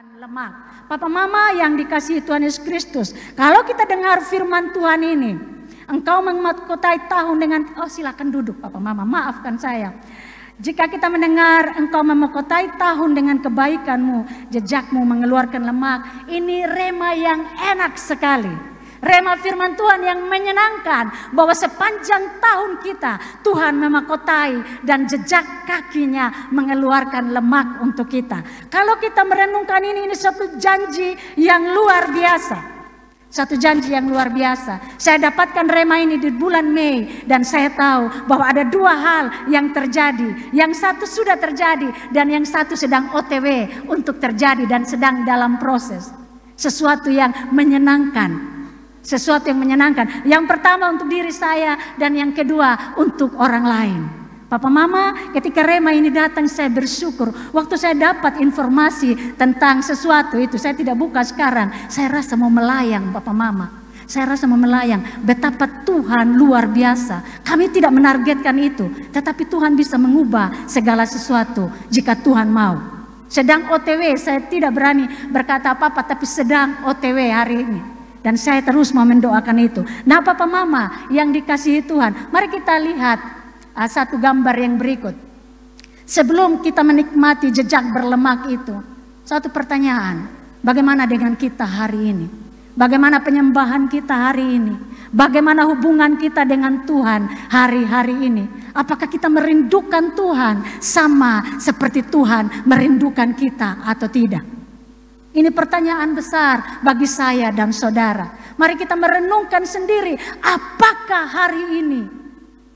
lemak. Papa mama yang dikasihi Tuhan Yesus Kristus, kalau kita dengar firman Tuhan ini, engkau memahkotai tahun dengan, silakan duduk Papa mama, maafkan saya. Jika kita mendengar engkau memahkotai tahun dengan kebaikanmu, jejakmu mengeluarkan lemak, ini rema yang enak sekali. Rema firman Tuhan yang menyenangkan bahwa sepanjang tahun kita Tuhan memahkotai dan jejak kakinya mengeluarkan lemak untuk kita. Kalau kita merenungkan ini satu janji yang luar biasa. Satu janji yang luar biasa. Saya dapatkan rema ini di bulan Mei dan saya tahu bahwa ada dua hal yang terjadi. Yang satu sudah terjadi dan yang satu sedang OTW untuk terjadi dan sedang dalam proses. Sesuatu yang menyenangkan. Sesuatu yang menyenangkan. Yang pertama untuk diri saya dan yang kedua untuk orang lain. Papa mama, ketika rema ini datang saya bersyukur. Waktu saya dapat informasi tentang sesuatu itu, saya tidak buka sekarang. Saya rasa mau melayang Papa mama. Saya rasa mau melayang. Betapa Tuhan luar biasa. Kami tidak menargetkan itu. Tetapi Tuhan bisa mengubah segala sesuatu jika Tuhan mau. Sedang OTW, saya tidak berani berkata apa-apa, tapi sedang OTW hari ini. Dan saya terus mau mendoakan itu. Nah Papa Mama yang dikasihi Tuhan, mari kita lihat satu gambar yang berikut. Sebelum kita menikmati jejak berlemak itu, satu pertanyaan, bagaimana dengan kita hari ini? Bagaimana penyembahan kita hari ini? Bagaimana hubungan kita dengan Tuhan hari-hari ini? Apakah kita merindukan Tuhan sama seperti Tuhan merindukan kita atau tidak? Ini pertanyaan besar bagi saya dan saudara. Mari kita merenungkan sendiri, apakah hari ini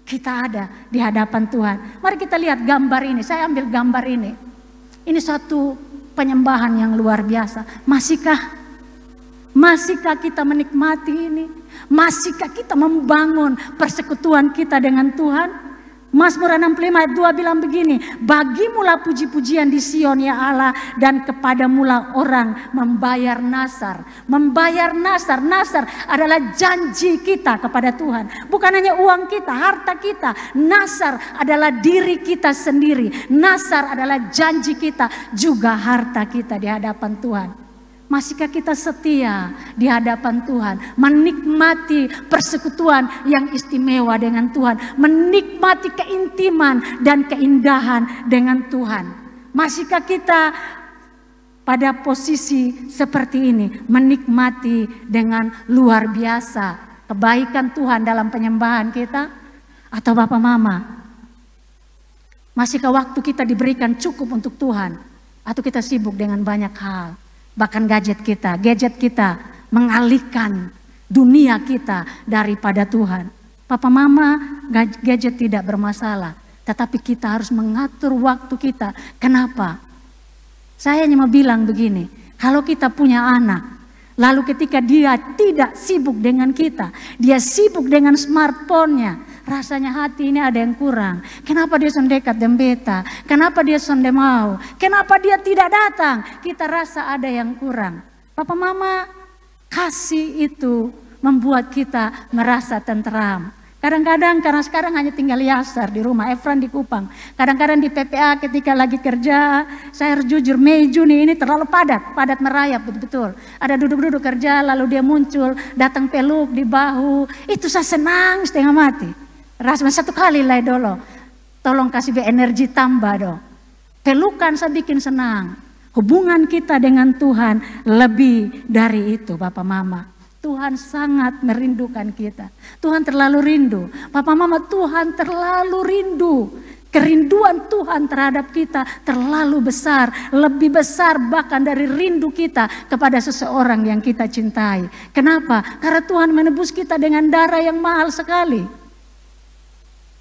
kita ada di hadapan Tuhan. Mari kita lihat gambar ini, saya ambil gambar ini. Ini satu penyembahan yang luar biasa. Masihkah kita menikmati ini? Masihkah kita membangun persekutuan kita dengan Tuhan? Mazmur 65 ayat 2 bilang begini, bagimulah puji-pujian di Sion ya Allah, dan kepadamulah orang membayar nasar. Membayar nasar, nasar adalah janji kita kepada Tuhan. Bukan hanya uang kita, harta kita. Nasar adalah diri kita sendiri. Nasar adalah janji kita, juga harta kita di hadapan Tuhan. Masihkah kita setia di hadapan Tuhan, menikmati persekutuan yang istimewa dengan Tuhan, menikmati keintiman dan keindahan dengan Tuhan? Masihkah kita pada posisi seperti ini, menikmati dengan luar biasa kebaikan Tuhan dalam penyembahan kita? Atau Bapak Mama, masihkah waktu kita diberikan cukup untuk Tuhan? Atau kita sibuk dengan banyak hal? Bahkan gadget kita mengalihkan dunia kita daripada Tuhan. Papa mama, gadget tidak bermasalah. Tetapi kita harus mengatur waktu kita. Kenapa? Saya hanya mau bilang begini. Kalau kita punya anak, lalu ketika dia tidak sibuk dengan kita, dia sibuk dengan smartphone-nya, rasanya hati ini ada yang kurang. Kenapa dia sondekat dan beta? Kenapa dia sonde mau? Kenapa dia tidak datang? Kita rasa ada yang kurang. Papa mama, kasih itu membuat kita merasa tenteram. Kadang-kadang karena sekarang hanya tinggal Yasar di rumah, Efran di Kupang. Kadang-kadang di PPA ketika lagi kerja, saya harus jujur, Mei Juni ini terlalu padat merayap betul-betul. Ada duduk-duduk kerja lalu dia muncul, datang peluk di bahu. Itu saya senang setengah mati. Rasanya satu kali lah dulu, tolong kasih energi tambah dong. Pelukan saya bikin senang. Hubungan kita dengan Tuhan lebih dari itu Bapak Mama. Tuhan sangat merindukan kita. Tuhan terlalu rindu. Papa Mama, Tuhan terlalu rindu. Kerinduan Tuhan terhadap kita terlalu besar. Lebih besar bahkan dari rindu kita kepada seseorang yang kita cintai. Kenapa? Karena Tuhan menebus kita dengan darah yang mahal sekali.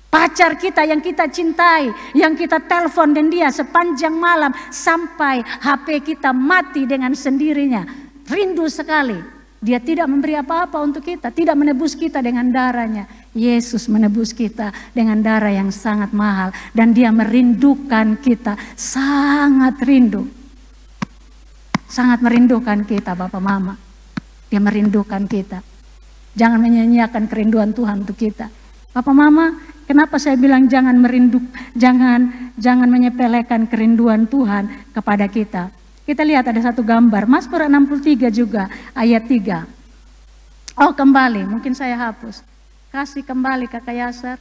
Pacar kita yang kita cintai, yang kita telepon dan dia sepanjang malam sampai HP kita mati dengan sendirinya. Rindu sekali. Dia tidak memberi apa-apa untuk kita, tidak menebus kita dengan darahnya. Yesus menebus kita dengan darah yang sangat mahal dan dia merindukan kita, sangat rindu. Sangat merindukan kita Bapak Mama. Dia merindukan kita. Jangan menyanyiakan kerinduan Tuhan untuk kita. Bapak Mama, kenapa saya bilang jangan menyepelekan kerinduan Tuhan kepada kita. Kita lihat ada satu gambar, Mazmur 63 juga ayat 3. Oh kembali, mungkin saya hapus. Kasih kembali Kakak Yasser.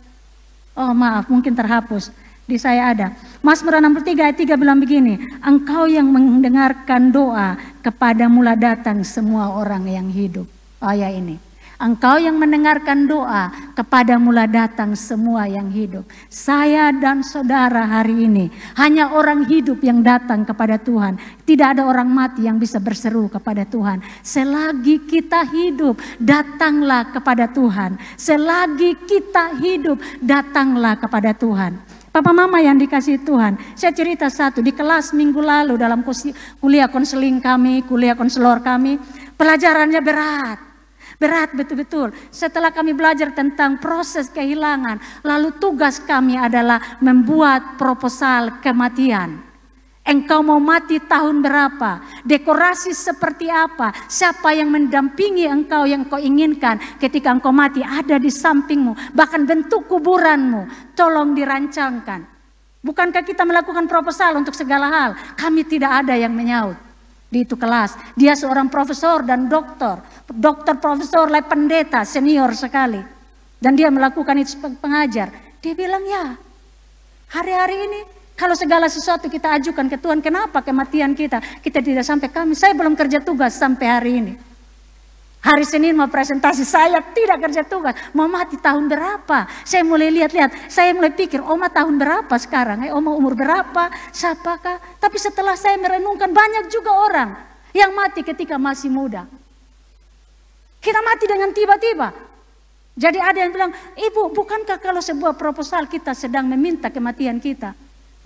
Oh maaf, mungkin terhapus. Di saya ada. Mazmur 63 ayat 3 bilang begini. Engkau yang mendengarkan doa, kepada mula datang semua orang yang hidup. Oh ya ini. Engkau yang mendengarkan doa, kepada mula datang semua yang hidup. Saya dan saudara hari ini hanya orang hidup yang datang kepada Tuhan. Tidak ada orang mati yang bisa berseru kepada Tuhan. Selagi kita hidup, datanglah kepada Tuhan. Selagi kita hidup, datanglah kepada Tuhan. Papa mama yang dikasihi Tuhan, saya cerita satu di kelas minggu lalu dalam kuliah konseling kami, kuliah konselor kami, pelajarannya berat. Berat betul-betul. Setelah kami belajar tentang proses kehilangan, lalu tugas kami adalah membuat proposal kematian. Engkau mau mati tahun berapa? Dekorasi seperti apa? Siapa yang mendampingi engkau yang kau inginkan ketika engkau mati ada di sampingmu. Bahkan bentuk kuburanmu tolong dirancangkan. Bukankah kita melakukan proposal untuk segala hal? Kami tidak ada yang menyaut. Di itu kelas, dia seorang profesor dan doktor profesor, pendeta senior sekali, dan dia melakukan itu pengajar. Dia bilang ya, hari-hari ini kalau segala sesuatu kita ajukan ke Tuhan, kenapa kematian kita tidak sampai kami? Saya belum kerja tugas sampai hari ini. Hari Senin mau presentasi, saya tidak kerja tugas. Mau mati tahun berapa? Saya mulai lihat-lihat, saya mulai pikir, Oma tahun berapa sekarang? Oma umur berapa? Siapakah? Tapi setelah saya merenungkan, banyak juga orang yang mati ketika masih muda. Kita mati dengan tiba-tiba. Jadi ada yang bilang, Ibu, bukankah kalau sebuah proposal kita sedang meminta kematian kita?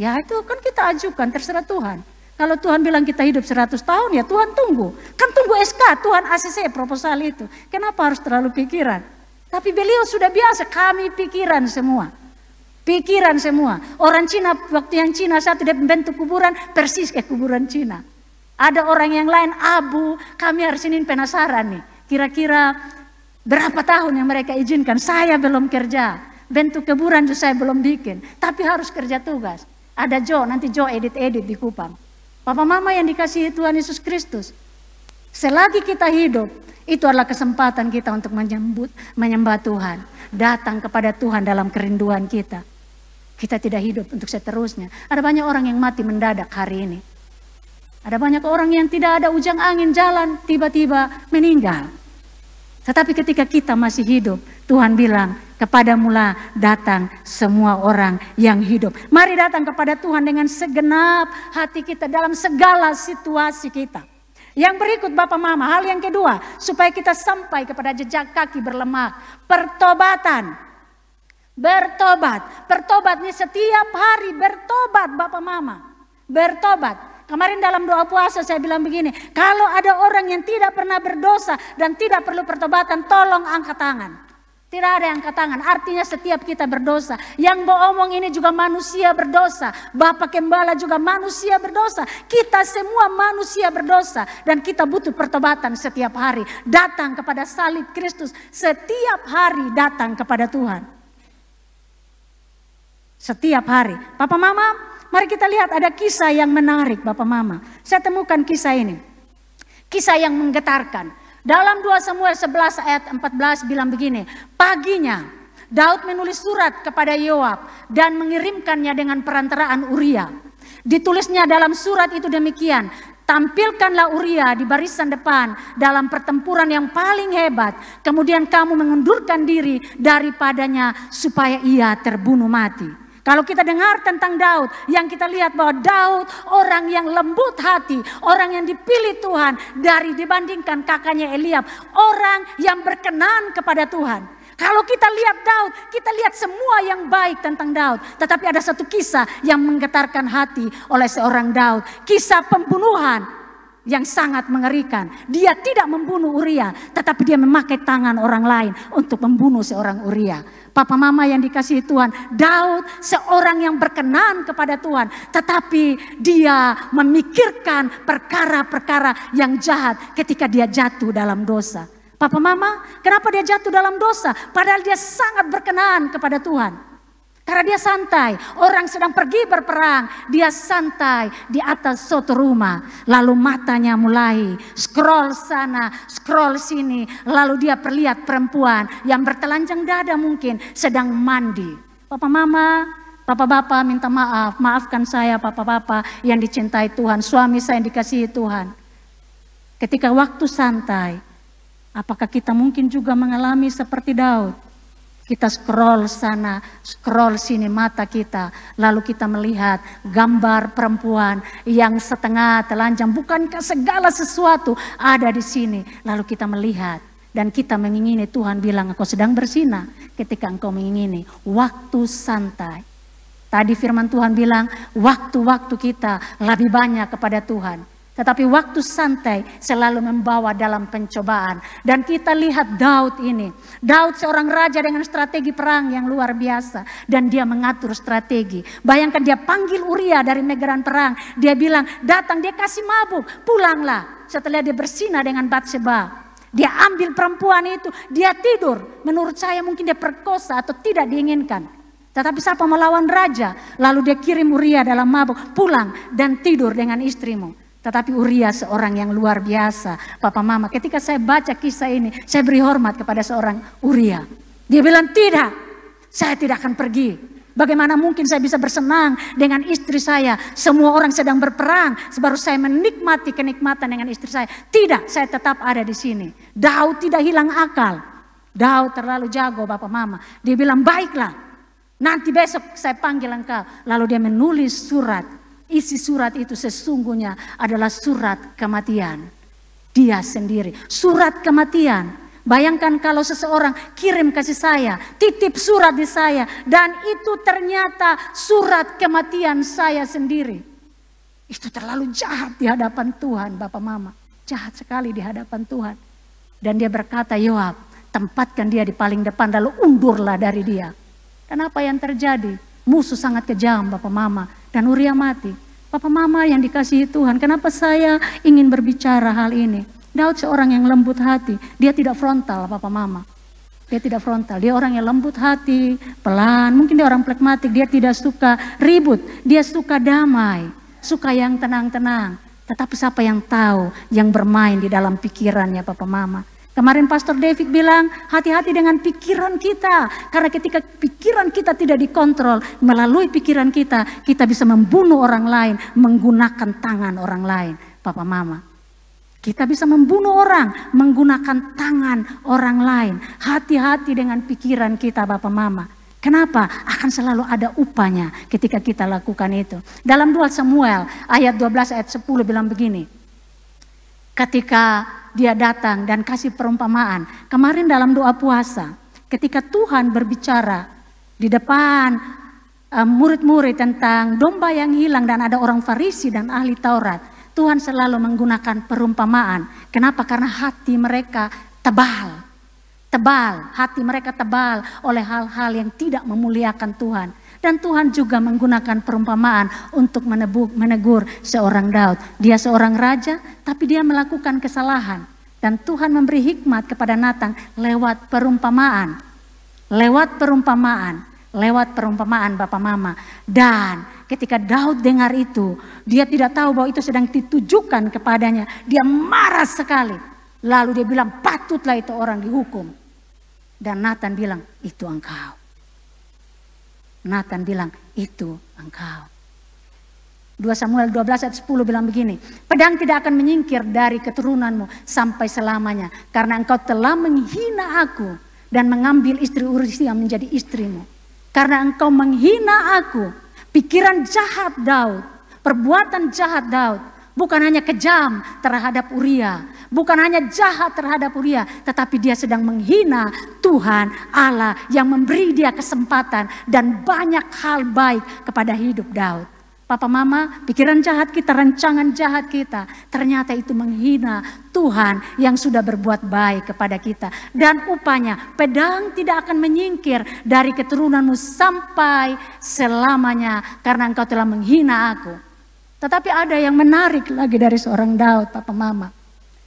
Ya itu kan kita ajukan, terserah Tuhan. Kalau Tuhan bilang kita hidup 100 tahun, ya Tuhan tunggu. Kan tunggu SK, Tuhan ACC proposal itu. Kenapa harus terlalu pikiran? Tapi beliau sudah biasa, kami pikiran semua. Pikiran semua. Orang Cina, waktu yang Cina satu dia membentuk kuburan, persis kayak kuburan Cina. Ada orang yang lain abu, kami hari Senin penasaran nih. Kira-kira berapa tahun yang mereka izinkan? Saya belum kerja. Bentuk kuburan juga saya belum bikin. Tapi harus kerja tugas. Ada Joe, nanti Joe edit-edit di Kupang. Papa mama yang dikasihi Tuhan Yesus Kristus. Selagi kita hidup, itu adalah kesempatan kita untuk menyembah Tuhan. Datang kepada Tuhan dalam kerinduan kita. Kita tidak hidup untuk seterusnya. Ada banyak orang yang mati mendadak hari ini. Ada banyak orang yang tidak ada ujang angin jalan, tiba-tiba meninggal. Tetapi ketika kita masih hidup, Tuhan bilang, kepadamulah datang semua orang yang hidup. Mari datang kepada Tuhan dengan segenap hati kita dalam segala situasi kita. Yang berikut Bapak Mama, hal yang kedua, supaya kita sampai kepada jejak kaki berlemak. Pertobatan. Bertobat. Bertobat ini setiap hari bertobat Bapak Mama. Bertobat. Kemarin dalam doa puasa saya bilang begini, kalau ada orang yang tidak pernah berdosa dan tidak perlu pertobatan, tolong angkat tangan. Tidak ada yang angkat tangan, artinya setiap kita berdosa. Yang omong ini juga manusia berdosa. Bapak Gembala juga manusia berdosa. Kita semua manusia berdosa. Dan kita butuh pertobatan setiap hari. Datang kepada salib Kristus. Setiap hari datang kepada Tuhan. Setiap hari. Papa Mama, mari kita lihat ada kisah yang menarik Bapak Mama. Saya temukan kisah ini. Kisah yang menggetarkan. Dalam 2 Samuel 11 ayat 14 bilang begini. Paginya Daud menulis surat kepada Yoab dan mengirimkannya dengan perantaraan Uria. Ditulisnya dalam surat itu demikian. Tampilkanlah Uria di barisan depan dalam pertempuran yang paling hebat. Kemudian kamu mengundurkan diri daripadanya supaya ia terbunuh mati. Kalau kita dengar tentang Daud, yang kita lihat bahwa Daud orang yang lembut hati, orang yang dipilih Tuhan dari dibandingkan kakaknya Eliab, orang yang berkenan kepada Tuhan. Kalau kita lihat Daud, kita lihat semua yang baik tentang Daud. Tetapi ada satu kisah yang menggetarkan hati oleh seorang Daud. Kisah pembunuhan yang sangat mengerikan. Dia tidak membunuh Uria, tetapi dia memakai tangan orang lain untuk membunuh seorang Uria. Papa Mama yang dikasihi Tuhan, Daud seorang yang berkenan kepada Tuhan, tetapi dia memikirkan perkara-perkara yang jahat ketika dia jatuh dalam dosa. Papa Mama, kenapa dia jatuh dalam dosa? Padahal dia sangat berkenan kepada Tuhan. Karena dia santai, orang sedang pergi berperang, dia santai di atas suatu rumah. Lalu matanya mulai scroll sana, scroll sini. Lalu dia perlihat perempuan yang bertelanjang dada mungkin sedang mandi. Papa mama, bapak-bapak minta maaf, maafkan saya bapak-bapak yang dicintai Tuhan, suami saya yang dikasihi Tuhan. Ketika waktu santai, apakah kita mungkin juga mengalami seperti Daud? Kita scroll sana, scroll sini mata kita. Lalu kita melihat gambar perempuan yang setengah telanjang. Bukankah segala sesuatu ada di sini? Lalu kita melihat dan kita mengingini. Tuhan bilang, engkau sedang bersinah ketika engkau mengingini waktu santai. Tadi firman Tuhan bilang, waktu-waktu kita lebih banyak kepada Tuhan. Tetapi waktu santai selalu membawa dalam pencobaan. Dan kita lihat Daud ini. Daud seorang raja dengan strategi perang yang luar biasa. Dan dia mengatur strategi. Bayangkan dia panggil Uria dari megeran perang. Dia bilang, datang, dia kasih mabuk, pulanglah. Setelah dia bersinah dengan Batseba. Dia ambil perempuan itu, dia tidur. Menurut saya mungkin dia perkosa atau tidak diinginkan. Tetapi siapa melawan raja? Lalu dia kirim Uria dalam mabuk, pulang dan tidur dengan istrimu. Tetapi Uria seorang yang luar biasa. Papa mama, ketika saya baca kisah ini, saya beri hormat kepada seorang Uria. Dia bilang, tidak, saya tidak akan pergi. Bagaimana mungkin saya bisa bersenang dengan istri saya? Semua orang sedang berperang, baru saya menikmati kenikmatan dengan istri saya. Tidak, saya tetap ada di sini. Daud tidak hilang akal. Daud terlalu jago Bapak Mama. Dia bilang, baiklah, nanti besok saya panggil engkau. Lalu dia menulis surat. Isi surat itu sesungguhnya adalah surat kematian. Dia sendiri, surat kematian. Bayangkan kalau seseorang kirim kasih saya, titip surat di saya. Dan itu ternyata surat kematian saya sendiri. Itu terlalu jahat di hadapan Tuhan Bapak Mama. Jahat sekali di hadapan Tuhan. Dan dia berkata, Yoab, tempatkan dia di paling depan lalu undurlah dari dia. Dan apa yang terjadi? Musuh sangat kejam Bapak Mama. Dan Uria mati. Bapak Mama yang dikasihi Tuhan, kenapa saya ingin berbicara hal ini? Daud seorang yang lembut hati. Dia tidak frontal Bapak Mama. Dia tidak frontal. Dia orang yang lembut hati, pelan. Mungkin dia orang pragmatik. Dia tidak suka ribut. Dia suka damai. Suka yang tenang-tenang. Tetapi siapa yang tahu yang bermain di dalam pikirannya Bapak Mama? Kemarin Pastor David bilang, hati-hati dengan pikiran kita. Karena ketika pikiran kita tidak dikontrol, melalui pikiran kita, kita bisa membunuh orang lain, menggunakan tangan orang lain. Papa Mama, kita bisa membunuh orang, menggunakan tangan orang lain. Hati-hati dengan pikiran kita Bapak Mama. Kenapa? Akan selalu ada upahnya ketika kita lakukan itu. Dalam 2 Samuel ayat 12 ayat 10 bilang begini. Ketika dia datang dan kasih perumpamaan. Kemarin dalam doa puasa, ketika Tuhan berbicara di depan murid-murid tentang domba yang hilang dan ada orang Farisi dan ahli Taurat. Tuhan selalu menggunakan perumpamaan. Kenapa? Karena hati mereka tebal. Tebal, hati mereka tebal oleh hal-hal yang tidak memuliakan Tuhan. Dan Tuhan juga menggunakan perumpamaan untuk menegur seorang Daud. Dia seorang raja, tapi dia melakukan kesalahan. Dan Tuhan memberi hikmat kepada Natan lewat perumpamaan. Lewat perumpamaan. Lewat perumpamaan Bapak Mama. Dan ketika Daud dengar itu, dia tidak tahu bahwa itu sedang ditujukan kepadanya. Dia marah sekali. Lalu dia bilang, patutlah itu orang dihukum. Dan Natan bilang, itu engkau. Natan bilang, itu engkau. 2 Samuel 12 ayat 10 bilang begini. Pedang tidak akan menyingkir dari keturunanmu sampai selamanya. Karena engkau telah menghina aku dan mengambil istri Uria menjadi istrimu. Karena engkau menghina aku. Pikiran jahat Daud, perbuatan jahat Daud. Bukan hanya kejam terhadap Uria. Bukan hanya jahat terhadap Uria. Tetapi dia sedang menghina Tuhan Allah yang memberi dia kesempatan. Dan banyak hal baik kepada hidup Daud. Papa Mama, pikiran jahat kita, rancangan jahat kita. Ternyata itu menghina Tuhan yang sudah berbuat baik kepada kita. Dan upahnya, pedang tidak akan menyingkir dari keturunanmu sampai selamanya. Karena engkau telah menghina aku. Tetapi ada yang menarik lagi dari seorang Daud, Papa Mama.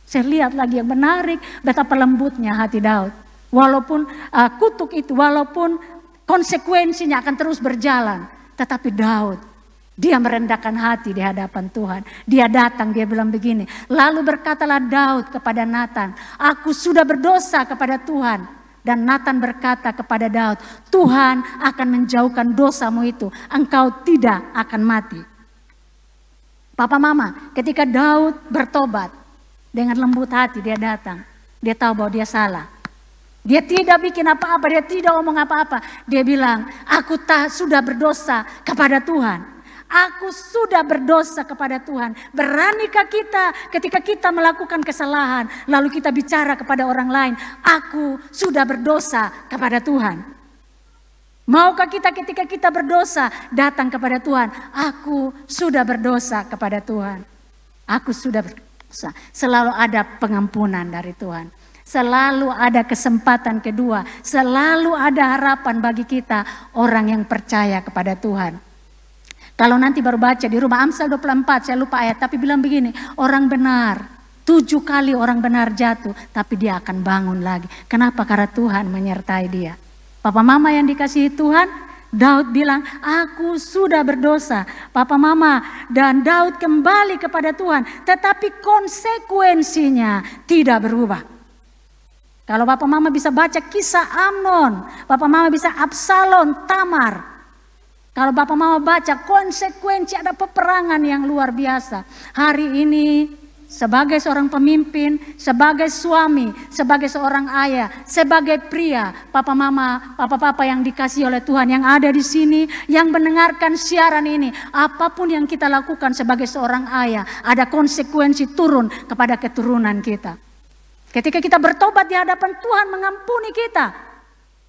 Saya lihat lagi yang menarik, betapa lembutnya hati Daud. Walaupun kutuk itu, walaupun konsekuensinya akan terus berjalan. Tetapi Daud, dia merendahkan hati di hadapan Tuhan. Dia datang, dia bilang begini. Lalu berkatalah Daud kepada Natan, aku sudah berdosa kepada Tuhan. Dan Natan berkata kepada Daud, Tuhan akan menjauhkan dosamu itu. Engkau tidak akan mati. Papa mama, ketika Daud bertobat, dengan lembut hati dia datang. Dia tahu bahwa dia salah. Dia tidak bikin apa-apa, dia tidak omong apa-apa. Dia bilang, aku sudah berdosa kepada Tuhan. Aku sudah berdosa kepada Tuhan. Beranikah kita ketika kita melakukan kesalahan, lalu kita bicara kepada orang lain, aku sudah berdosa kepada Tuhan. Maukah kita ketika kita berdosa datang kepada Tuhan, aku sudah berdosa kepada Tuhan. Aku sudah berdosa. Selalu ada pengampunan dari Tuhan. Selalu ada kesempatan kedua. Selalu ada harapan bagi kita orang yang percaya kepada Tuhan. Kalau nanti baru baca di rumah Amsal 24, saya lupa ayat, tapi bilang begini, orang benar, 7 kali orang benar jatuh, tapi dia akan bangun lagi. Kenapa? Karena Tuhan menyertai dia. Papa mama yang dikasihi Tuhan, Daud bilang, aku sudah berdosa. Papa mama dan Daud kembali kepada Tuhan, tetapi konsekuensinya tidak berubah. Kalau Bapak Mama bisa baca kisah Amnon, Bapak Mama bisa Absalom, Tamar. Kalau Bapak Mama baca konsekuensi ada peperangan yang luar biasa. Hari ini sebagai seorang pemimpin, sebagai suami, sebagai seorang ayah, sebagai pria, Papa Mama, Papa-papa yang dikasihi oleh Tuhan yang ada di sini, yang mendengarkan siaran ini, apapun yang kita lakukan sebagai seorang ayah, ada konsekuensi turun kepada keturunan kita. Ketika kita bertobat di hadapan Tuhan mengampuni kita.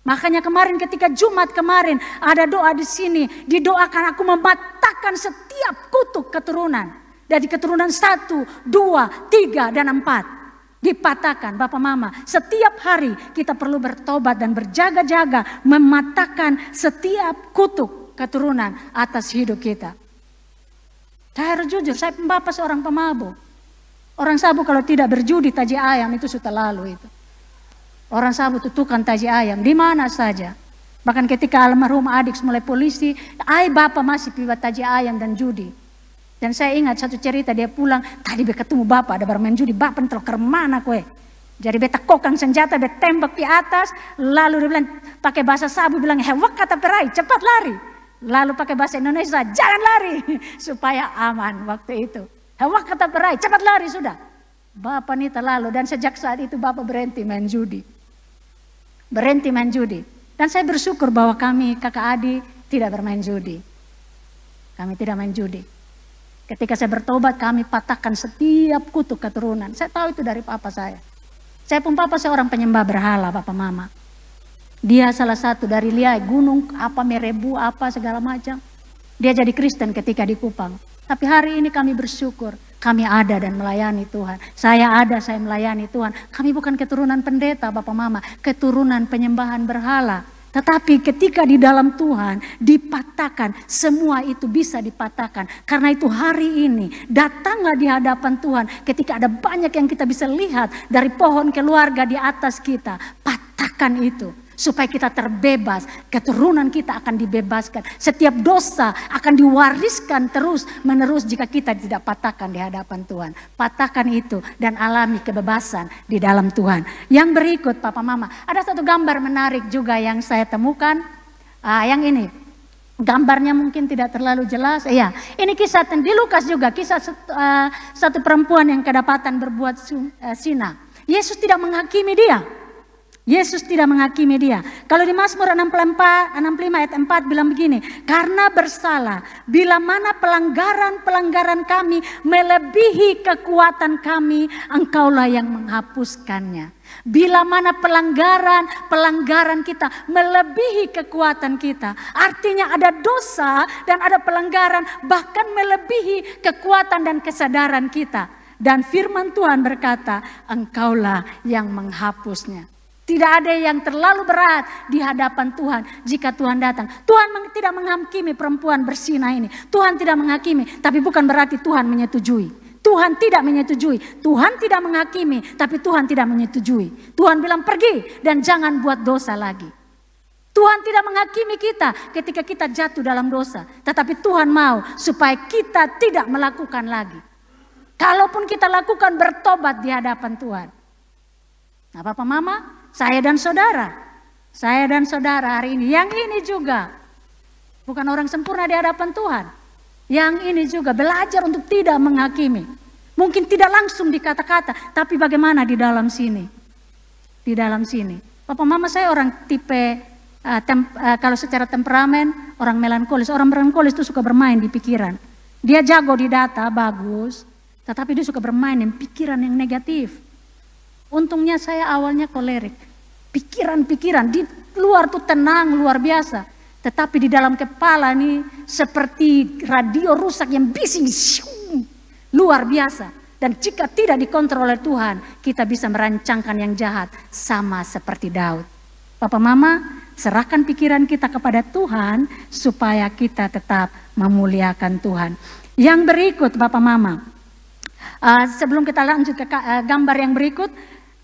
Makanya kemarin ketika Jumat kemarin ada doa di sini. Didoakan aku mematahkan setiap kutuk keturunan. Dari keturunan 1, 2, 3 dan 4. Dipatahkan Bapak Mama. Setiap hari kita perlu bertobat dan berjaga-jaga. Mematahkan setiap kutuk keturunan atas hidup kita. Saya harus jujur, saya bapak seorang pemabuk. Orang sabu kalau tidak berjudi taji ayam itu sudah lalu itu. Orang sabu tutukan taji ayam di mana saja. Bahkan ketika almarhum adik mulai polisi, bapak masih pibat taji ayam dan judi. Dan saya ingat satu cerita dia pulang, tadi dia ketemu bapak ada bermain judi, bapak entar ke mana kue. Jadi beta kokang senjata, beta tembak di atas, lalu dia bilang pakai bahasa sabu bilang hewak kata perai, cepat lari. Lalu pakai bahasa Indonesia, jangan lari supaya aman waktu itu. Hewak kata perai, cepat lari sudah. Bapak ini terlalu dan sejak saat itu bapak berhenti main judi. Berhenti main judi. Dan saya bersyukur bahwa kami kakak adik tidak bermain judi. Kami tidak main judi. Ketika saya bertobat kami patahkan setiap kutuk keturunan. Saya tahu itu dari papa saya. Saya pun papa seorang penyembah berhala Bapak Mama. Dia salah satu dari liai gunung apa Merebu apa segala macam. Dia jadi Kristen ketika di Kupang. Tapi hari ini kami bersyukur. Kami ada dan melayani Tuhan. Saya ada, saya melayani Tuhan. Kami bukan keturunan pendeta Bapak Mama. Keturunan penyembahan berhala. Tetapi ketika di dalam Tuhan dipatahkan. Semua itu bisa dipatahkan. Karena itu hari ini datanglah di hadapan Tuhan. Ketika ada banyak yang kita bisa lihat dari pohon keluarga di atas kita. Patahkan itu. Supaya kita terbebas, keturunan kita akan dibebaskan. Setiap dosa akan diwariskan terus menerus jika kita tidak patahkan di hadapan Tuhan. Patahkan itu dan alami kebebasan di dalam Tuhan. Yang berikut Papa Mama, ada satu gambar menarik juga yang saya temukan. Yang ini, gambarnya mungkin tidak terlalu jelas. Iya, ini kisah di Lukas juga, kisah satu perempuan yang kedapatan berbuat zina. Yesus tidak menghakimi dia. Yesus tidak menghakimi dia. Kalau di Mazmur 65 ayat 4 bilang begini. Karena bersalah, bila mana pelanggaran kami melebihi kekuatan kami, engkaulah yang menghapuskannya. Bila mana pelanggaran kita melebihi kekuatan kita. Artinya ada dosa dan ada pelanggaran bahkan melebihi kekuatan dan kesadaran kita. Dan firman Tuhan berkata, engkaulah yang menghapusnya. Tidak ada yang terlalu berat di hadapan Tuhan jika Tuhan datang. Tuhan tidak menghakimi perempuan berzina ini. Tuhan tidak menghakimi, tapi bukan berarti Tuhan menyetujui. Tuhan tidak menyetujui. Tuhan tidak menghakimi, tapi Tuhan tidak menyetujui. Tuhan bilang pergi dan jangan buat dosa lagi. Tuhan tidak menghakimi kita ketika kita jatuh dalam dosa. Tetapi Tuhan mau supaya kita tidak melakukan lagi. Kalaupun kita lakukan, bertobat di hadapan Tuhan. Nah, Papa Mama, saya dan saudara hari ini, yang ini juga bukan orang sempurna di hadapan Tuhan. Yang ini juga belajar untuk tidak menghakimi. Mungkin tidak langsung di kata-kata, tapi bagaimana di dalam sini. Di dalam sini. Papa Mama, saya orang tipe, kalau secara temperamen, orang melankolis. Orang melankolis itu suka bermain di pikiran. Dia jago di data, bagus. Tetapi dia suka bermain dengan pikiran yang negatif. Untungnya saya awalnya kolerik. Pikiran-pikiran di luar tuh tenang, luar biasa. Tetapi di dalam kepala nih seperti radio rusak yang bising. Luar biasa. Dan jika tidak dikontrol oleh Tuhan, kita bisa merancangkan yang jahat sama seperti Daud. Papa Mama, serahkan pikiran kita kepada Tuhan supaya kita tetap memuliakan Tuhan. Yang berikut Papa Mama, sebelum kita lanjut ke gambar yang berikut,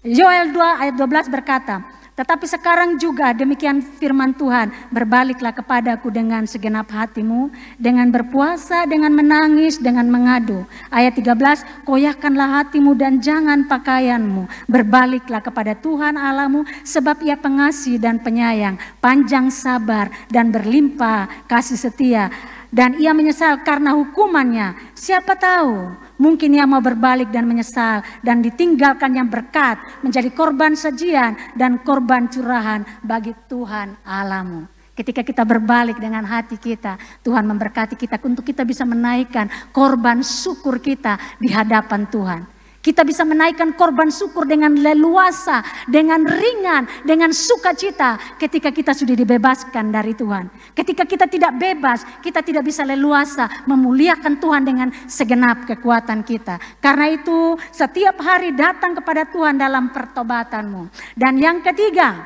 Yoel 2 ayat 12 berkata, tetapi sekarang juga demikian firman Tuhan, berbaliklah kepadaku dengan segenap hatimu, dengan berpuasa, dengan menangis, dengan mengadu. Ayat 13, koyahkanlah hatimu dan jangan pakaianmu. Berbaliklah kepada Tuhan Allahmu, sebab Ia pengasih dan penyayang, panjang sabar dan berlimpah kasih setia. Dan Ia menyesal karena hukumannya. Siapa tahu, mungkin Ia mau berbalik dan menyesal dan ditinggalkan yang berkat menjadi korban sajian dan korban curahan bagi Tuhan Allahmu. Ketika kita berbalik dengan hati kita, Tuhan memberkati kita untuk kita bisa menaikkan korban syukur kita di hadapan Tuhan. Kita bisa menaikkan korban syukur dengan leluasa, dengan ringan, dengan sukacita ketika kita sudah dibebaskan dari Tuhan. Ketika kita tidak bebas, kita tidak bisa leluasa memuliakan Tuhan dengan segenap kekuatan kita. Karena itu setiap hari datang kepada Tuhan dalam pertobatanmu. Dan yang ketiga,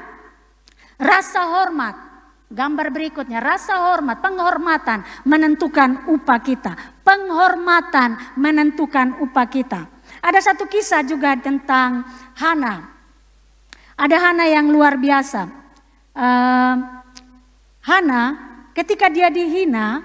rasa hormat. Gambar berikutnya, rasa hormat, penghormatan menentukan upah kita. Penghormatan menentukan upah kita. Ada satu kisah juga tentang Hana. Ada Hana yang luar biasa. Hana ketika dia dihina,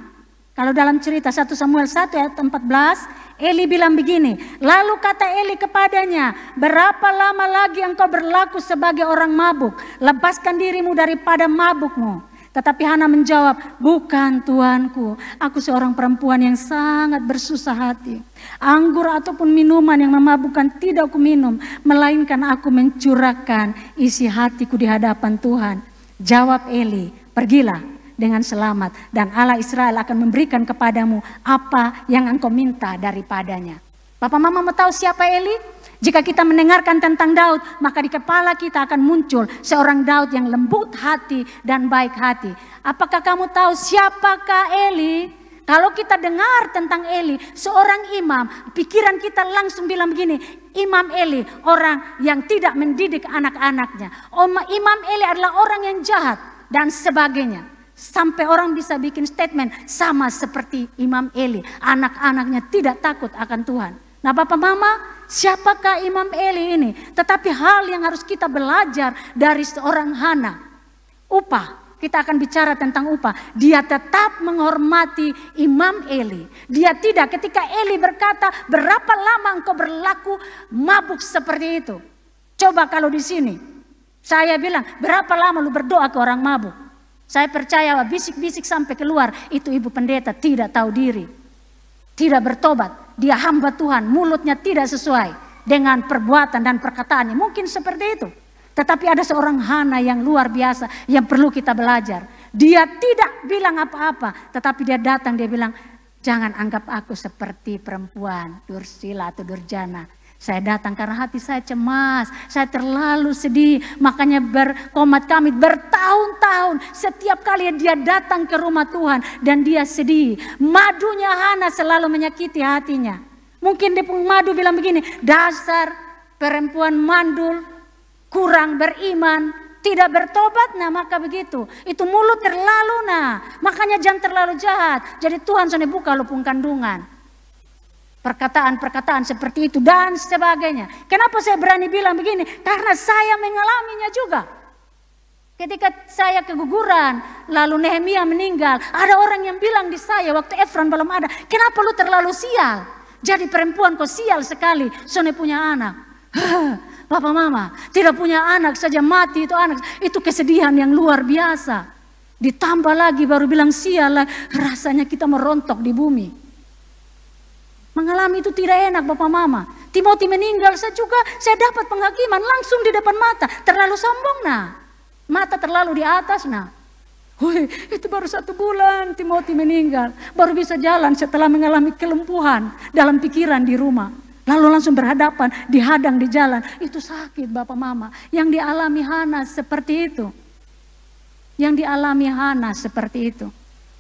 kalau dalam cerita 1 Samuel 1 ayat 14, Eli bilang begini, lalu kata Eli kepadanya, berapa lama lagi engkau berlaku sebagai orang mabuk? Lepaskan dirimu daripada mabukmu. Tetapi Hana menjawab, bukan Tuanku, aku seorang perempuan yang sangat bersusah hati. Anggur ataupun minuman yang memabukkan tidak aku minum, melainkan aku mencurahkan isi hatiku di hadapan Tuhan. Jawab Eli, pergilah dengan selamat dan Allah Israel akan memberikan kepadamu apa yang engkau minta daripadanya. Bapak Mama mau tahu siapa Eli? Jika kita mendengarkan tentang Daud, maka di kepala kita akan muncul seorang Daud yang lembut hati dan baik hati. Apakah kamu tahu siapakah Eli? Kalau kita dengar tentang Eli, seorang imam, pikiran kita langsung bilang begini, Imam Eli, orang yang tidak mendidik anak-anaknya. Imam Eli adalah orang yang jahat dan sebagainya. Sampai orang bisa bikin statement sama seperti Imam Eli. Anak-anaknya tidak takut akan Tuhan. Nah Bapak Mama, siapakah Imam Eli ini? Tetapi hal yang harus kita belajar dari seorang Hana. Upah, kita akan bicara tentang upah. Dia tetap menghormati Imam Eli. Dia tidak, ketika Eli berkata, berapa lama engkau berlaku mabuk seperti itu? Coba kalau di sini, saya bilang, berapa lama lu berdoa ke orang mabuk? Saya percaya bisik-bisik sampai keluar, itu ibu pendeta tidak tahu diri. Tidak bertobat. Dia hamba Tuhan, mulutnya tidak sesuai dengan perbuatan dan perkataannya. Mungkin seperti itu. Tetapi ada seorang Hana yang luar biasa yang perlu kita belajar. Dia tidak bilang apa-apa, tetapi dia datang, dia bilang, jangan anggap aku seperti perempuan dursila atau durjana. Saya datang karena hati saya cemas, saya terlalu sedih, makanya berkomat kami bertahun-tahun. Setiap kali dia datang ke rumah Tuhan dan dia sedih. Madunya Hana selalu menyakiti hatinya. Mungkin dia pun madu bilang begini, dasar perempuan mandul, kurang beriman, tidak bertobat, nah maka begitu. Itu mulut terlalu makanya jangan terlalu jahat. Jadi Tuhan sudah buka lubang kandungan. Perkataan-perkataan seperti itu dan sebagainya. Kenapa saya berani bilang begini? Karena saya mengalaminya juga. Ketika saya keguguran, lalu Nehemia meninggal, ada orang yang bilang di saya waktu Efron belum ada, kenapa lu terlalu sial? Jadi perempuan kok sial sekali, soalnya punya anak. Bapak mama, tidak punya anak saja mati itu anak, itu kesedihan yang luar biasa. Ditambah lagi baru bilang sial, rasanya kita merontok di bumi. Mengalami itu tidak enak Bapak mama. Timothy meninggal, saya juga, saya dapat penghakiman langsung di depan mata, terlalu sombong nah. Mata terlalu di atas nah. Woi, itu baru 1 bulan Timothy meninggal. Baru bisa jalan setelah mengalami kelumpuhan dalam pikiran di rumah. Lalu langsung berhadapan, dihadang di jalan. Itu sakit Bapak Mama. Yang dialami Hana seperti itu. Yang dialami Hana seperti itu.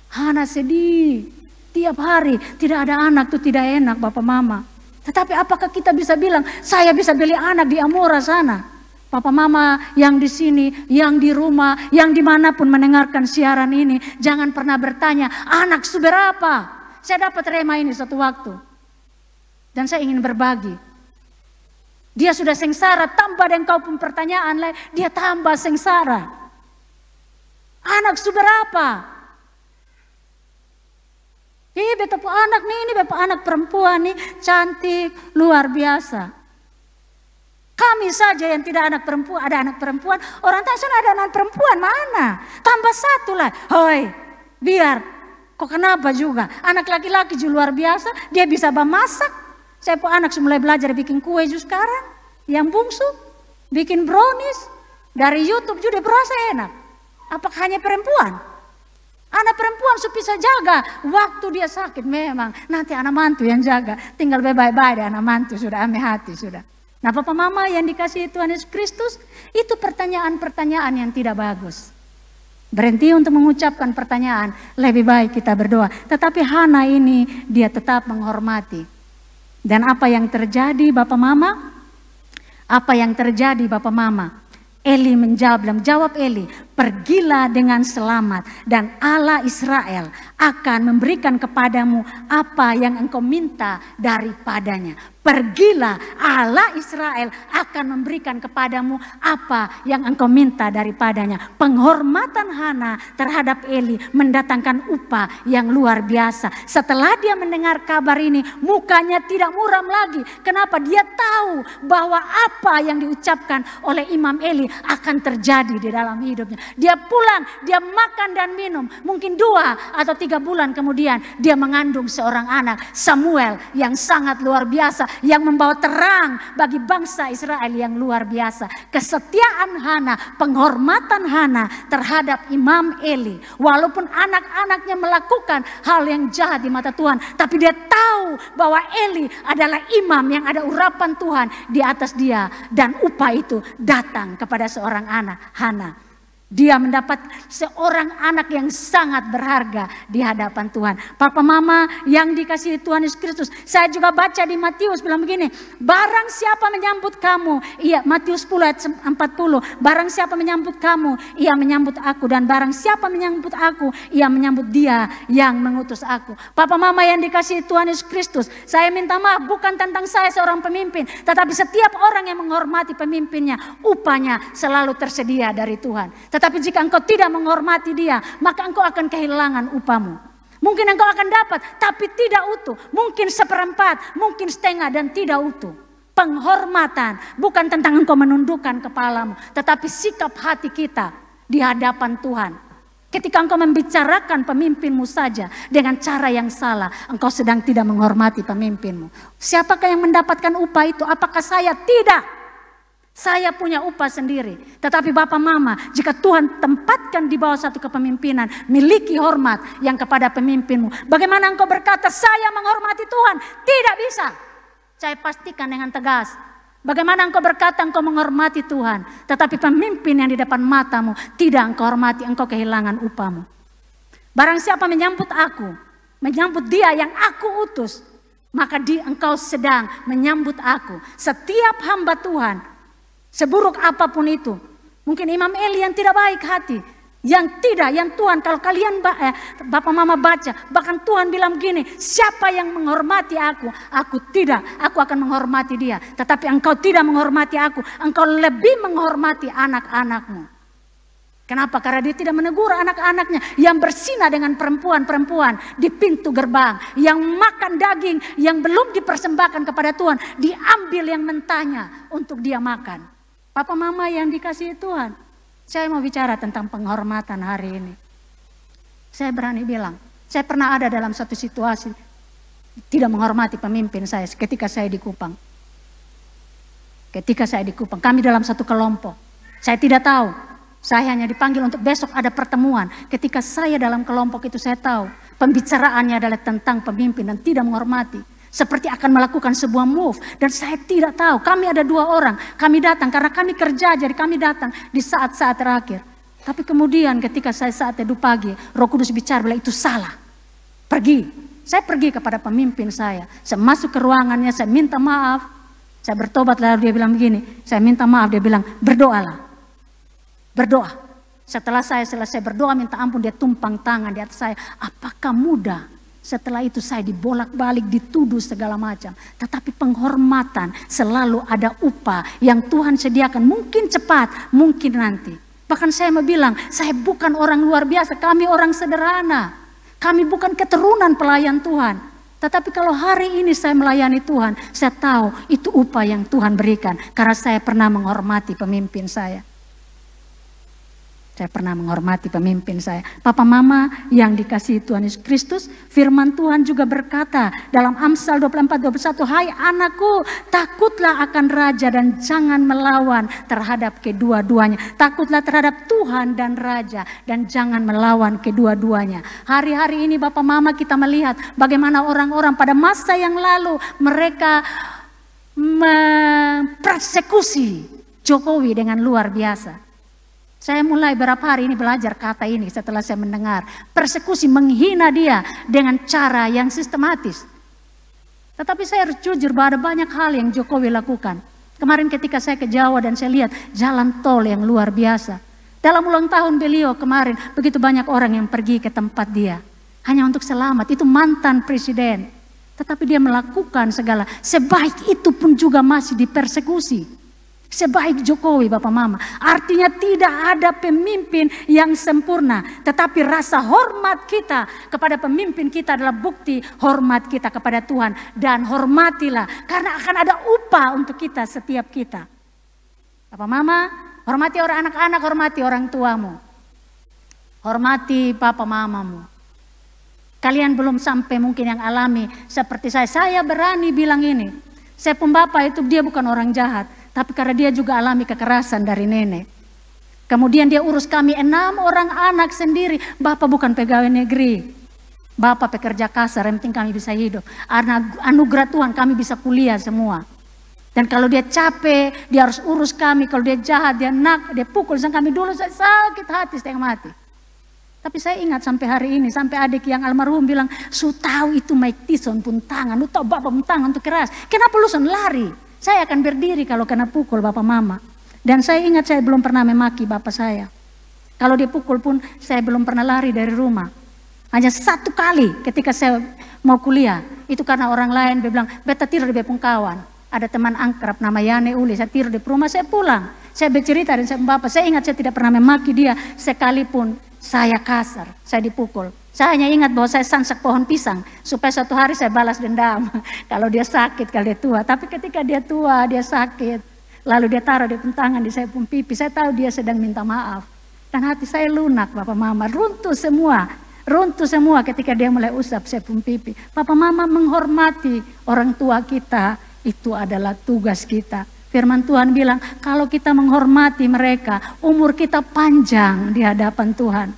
Hana sedih. Tiap hari tidak ada anak itu tidak enak Bapak Mama. Tetapi apakah kita bisa bilang, saya bisa beli anak di Amora sana? Papa mama yang di sini, yang di rumah, yang dimanapun mendengarkan siaran ini, jangan pernah bertanya, anak seberapa? Saya dapat rema ini suatu waktu. Dan saya ingin berbagi. Dia sudah sengsara, tambah dan kau pun pertanyaan lain, dia tambah sengsara. Anak seberapa? Beta anak nih, ini beta anak perempuan nih, cantik, luar biasa. Kami saja yang tidak anak perempuan, ada anak perempuan, orang Tanzania ada anak perempuan, mana? Tambah 1 lah, hoi, biar, kok kenapa juga? Anak laki-laki juga luar biasa, dia bisa memasak. Saya pun anak mulai belajar bikin kue juga sekarang, yang bungsu, bikin brownies, dari YouTube juga berasa enak. Apakah hanya perempuan? Anak perempuan bisa jaga, waktu dia sakit memang, nanti anak mantu yang jaga, tinggal bye-bye anak mantu, sudah ame hati, sudah. Nah Papa Mama yang dikasihi Tuhan Yesus Kristus, itu pertanyaan-pertanyaan yang tidak bagus. Berhenti untuk mengucapkan pertanyaan, lebih baik kita berdoa. Tetapi Hana ini dia tetap menghormati. Dan apa yang terjadi Bapak Mama? Apa yang terjadi Bapak Mama? Eli menjawab Eli, pergilah dengan selamat dan Allah Israel akan memberikan kepadamu apa yang engkau minta daripadanya. Pergilah, Allah Israel akan memberikan kepadamu apa yang engkau minta daripadanya. Penghormatan Hana terhadap Eli mendatangkan upah yang luar biasa. Setelah dia mendengar kabar ini, mukanya tidak muram lagi. Kenapa? Dia tahu bahwa apa yang diucapkan oleh Imam Eli akan terjadi di dalam hidupnya. Dia pulang, dia makan dan minum. Mungkin 2 atau 3 bulan kemudian dia mengandung seorang anak, Samuel, yang sangat luar biasa, yang membawa terang bagi bangsa Israel yang luar biasa. Kesetiaan Hana, penghormatan Hana terhadap Imam Eli. Walaupun anak-anaknya melakukan hal yang jahat di mata Tuhan, tapi dia tahu bahwa Eli adalah imam yang ada urapan Tuhan di atas dia. Dan upah itu datang kepada seorang anak, Hana. Dia mendapat seorang anak yang sangat berharga di hadapan Tuhan. Papa Mama yang dikasihi Tuhan Yesus Kristus. Saya juga baca di Matius bilang begini. Barang siapa menyambut kamu. Iya, Matius 10 ayat 40. Barang siapa menyambut kamu, ia menyambut aku. Dan barang siapa menyambut aku, ia menyambut dia yang mengutus aku. Papa Mama yang dikasihi Tuhan Yesus Kristus. Saya minta maaf bukan tentang saya seorang pemimpin. Tetapi setiap orang yang menghormati pemimpinnya, upahnya selalu tersedia dari Tuhan. Tetapi jika engkau tidak menghormati dia, maka engkau akan kehilangan upahmu. Mungkin engkau akan dapat, tapi tidak utuh. Mungkin 1/4, mungkin setengah dan tidak utuh. Penghormatan bukan tentang engkau menundukkan kepalamu, tetapi sikap hati kita di hadapan Tuhan. Ketika engkau membicarakan pemimpinmu saja dengan cara yang salah, engkau sedang tidak menghormati pemimpinmu. Siapakah yang mendapatkan upah itu? Apakah saya? Tidak. Saya punya upah sendiri. Tetapi Bapak Mama, jika Tuhan tempatkan di bawah satu kepemimpinan, miliki hormat yang kepada pemimpinmu. Bagaimana engkau berkata, saya menghormati Tuhan? Tidak bisa. Saya pastikan dengan tegas. Bagaimana engkau berkata engkau menghormati Tuhan, tetapi pemimpin yang di depan matamu tidak engkau hormati, engkau kehilangan upahmu. Barang siapa menyambut aku, menyambut dia yang aku utus, maka engkau sedang menyambut aku. Setiap hamba Tuhan, seburuk apapun itu. Mungkin Imam Eli yang tidak baik hati. Yang tidak, yang Tuhan. Kalau kalian Bapak Mama baca. Bahkan Tuhan bilang begini. Siapa yang menghormati aku? Aku tidak. Aku akan menghormati dia. Tetapi engkau tidak menghormati aku. Engkau lebih menghormati anak-anakmu. Kenapa? Karena dia tidak menegur anak-anaknya yang berzina dengan perempuan-perempuan di pintu gerbang. Yang makan daging yang belum dipersembahkan kepada Tuhan. Diambil yang mentahnya untuk dia makan. Papa mama yang dikasihi Tuhan. Saya mau bicara tentang penghormatan hari ini. Saya berani bilang, saya pernah ada dalam satu situasi tidak menghormati pemimpin saya ketika saya di Kupang. Ketika saya di Kupang, kami dalam satu kelompok. Saya tidak tahu. Saya hanya dipanggil untuk besok ada pertemuan. Ketika saya dalam kelompok itu saya tahu pembicaraannya adalah tentang pemimpin dan tidak menghormati. Seperti akan melakukan sebuah move. Dan saya tidak tahu. Kami ada 2 orang. Kami datang karena kami kerja jadi kami datang di saat-saat terakhir. Tapi kemudian ketika saya saat teduh pagi Roh Kudus bicara bilang itu salah. Pergi. Saya pergi kepada pemimpin saya. Saya masuk ke ruangannya saya minta maaf. Saya bertobat lalu dia bilang begini. Saya minta maaf dia bilang berdoalah. Berdoa. Setelah saya selesai berdoa minta ampun dia tumpang tangan di atas saya. Apakah mudah? Setelah itu saya dibolak-balik dituduh segala macam. Tetapi penghormatan selalu ada upah yang Tuhan sediakan. Mungkin cepat, mungkin nanti. Bahkan saya mau bilang saya bukan orang luar biasa. Kami orang sederhana. Kami bukan keturunan pelayan Tuhan. Tetapi kalau hari ini saya melayani Tuhan. Saya tahu itu upah yang Tuhan berikan. Karena saya pernah menghormati pemimpin saya. Saya pernah menghormati pemimpin saya. Papa mama yang dikasihi Tuhan Yesus Kristus. Firman Tuhan juga berkata dalam Amsal 24:21. Hai anakku takutlah akan raja dan jangan melawan terhadap kedua-duanya. Takutlah terhadap Tuhan dan raja dan jangan melawan kedua-duanya. Hari-hari ini Bapak Mama kita melihat bagaimana orang-orang pada masa yang lalu mereka mempersekusi Jokowi dengan luar biasa. Saya mulai berapa hari ini belajar kata ini setelah saya mendengar. Persekusi menghina dia dengan cara yang sistematis. Tetapi saya harus jujur bahwa ada banyak hal yang Jokowi lakukan. Kemarin ketika saya ke Jawa dan saya lihat jalan tol yang luar biasa. Dalam ulang tahun beliau kemarin begitu banyak orang yang pergi ke tempat dia. Hanya untuk selamat, itu mantan presiden. Tetapi dia melakukan segala. Sebaik itu pun juga masih dipersekusi. Sebaik Jokowi Bapak Mama. Artinya tidak ada pemimpin yang sempurna. Tetapi rasa hormat kita kepada pemimpin kita adalah bukti hormat kita kepada Tuhan. Dan hormatilah. Karena akan ada upah untuk kita setiap kita. Bapak Mama, hormati orang anak-anak, hormati orang tuamu. Hormati Papa Mamamu. Kalian belum sampai mungkin yang alami seperti saya. Saya berani bilang ini. Saya pun bapak itu dia bukan orang jahat. Tapi karena dia juga alami kekerasan dari nenek. Kemudian dia urus kami 6 orang anak sendiri. Bapak bukan pegawai negeri. Bapak pekerja kasar, yang penting kami bisa hidup. Anugerah Tuhan kami bisa kuliah semua. Dan kalau dia capek, dia harus urus kami. Kalau dia jahat, dia dia pukul. Kami dulu saya sakit hati setengah mati. Tapi saya ingat sampai hari ini, sampai adik yang almarhum bilang, "Su tahu itu Mike Tyson pun tangan, lu tahu bapak pun tangan untuk keras. Kenapa lu son lari? Saya akan berdiri kalau kena pukul Bapak Mama." Dan saya ingat saya belum pernah memaki bapak saya. Kalau dia pukul pun saya belum pernah lari dari rumah. Hanya 1 kali ketika saya mau kuliah. Itu karena orang lain dia bilang, "Beta tidur di bepung kawan." Ada teman angkrab nama Yane Uli. Saya tidur di rumah, saya pulang. Saya bercerita dan saya bapak. Saya ingat saya tidak pernah memaki dia sekalipun saya kasar. Saya dipukul. Saya hanya ingat bahwa saya sansak pohon pisang. Supaya suatu hari saya balas dendam. Kalau dia sakit, kalau dia tua. Tapi ketika dia tua, dia sakit. Lalu dia taruh di tangan di saya pun pipi. Saya tahu dia sedang minta maaf. Dan hati saya lunak Bapak Mama. Runtuh semua. Runtuh semua ketika dia mulai usap saya pun pipi. Bapak Mama menghormati orang tua kita. Itu adalah tugas kita. Firman Tuhan bilang, kalau kita menghormati mereka, umur kita panjang di hadapan Tuhan.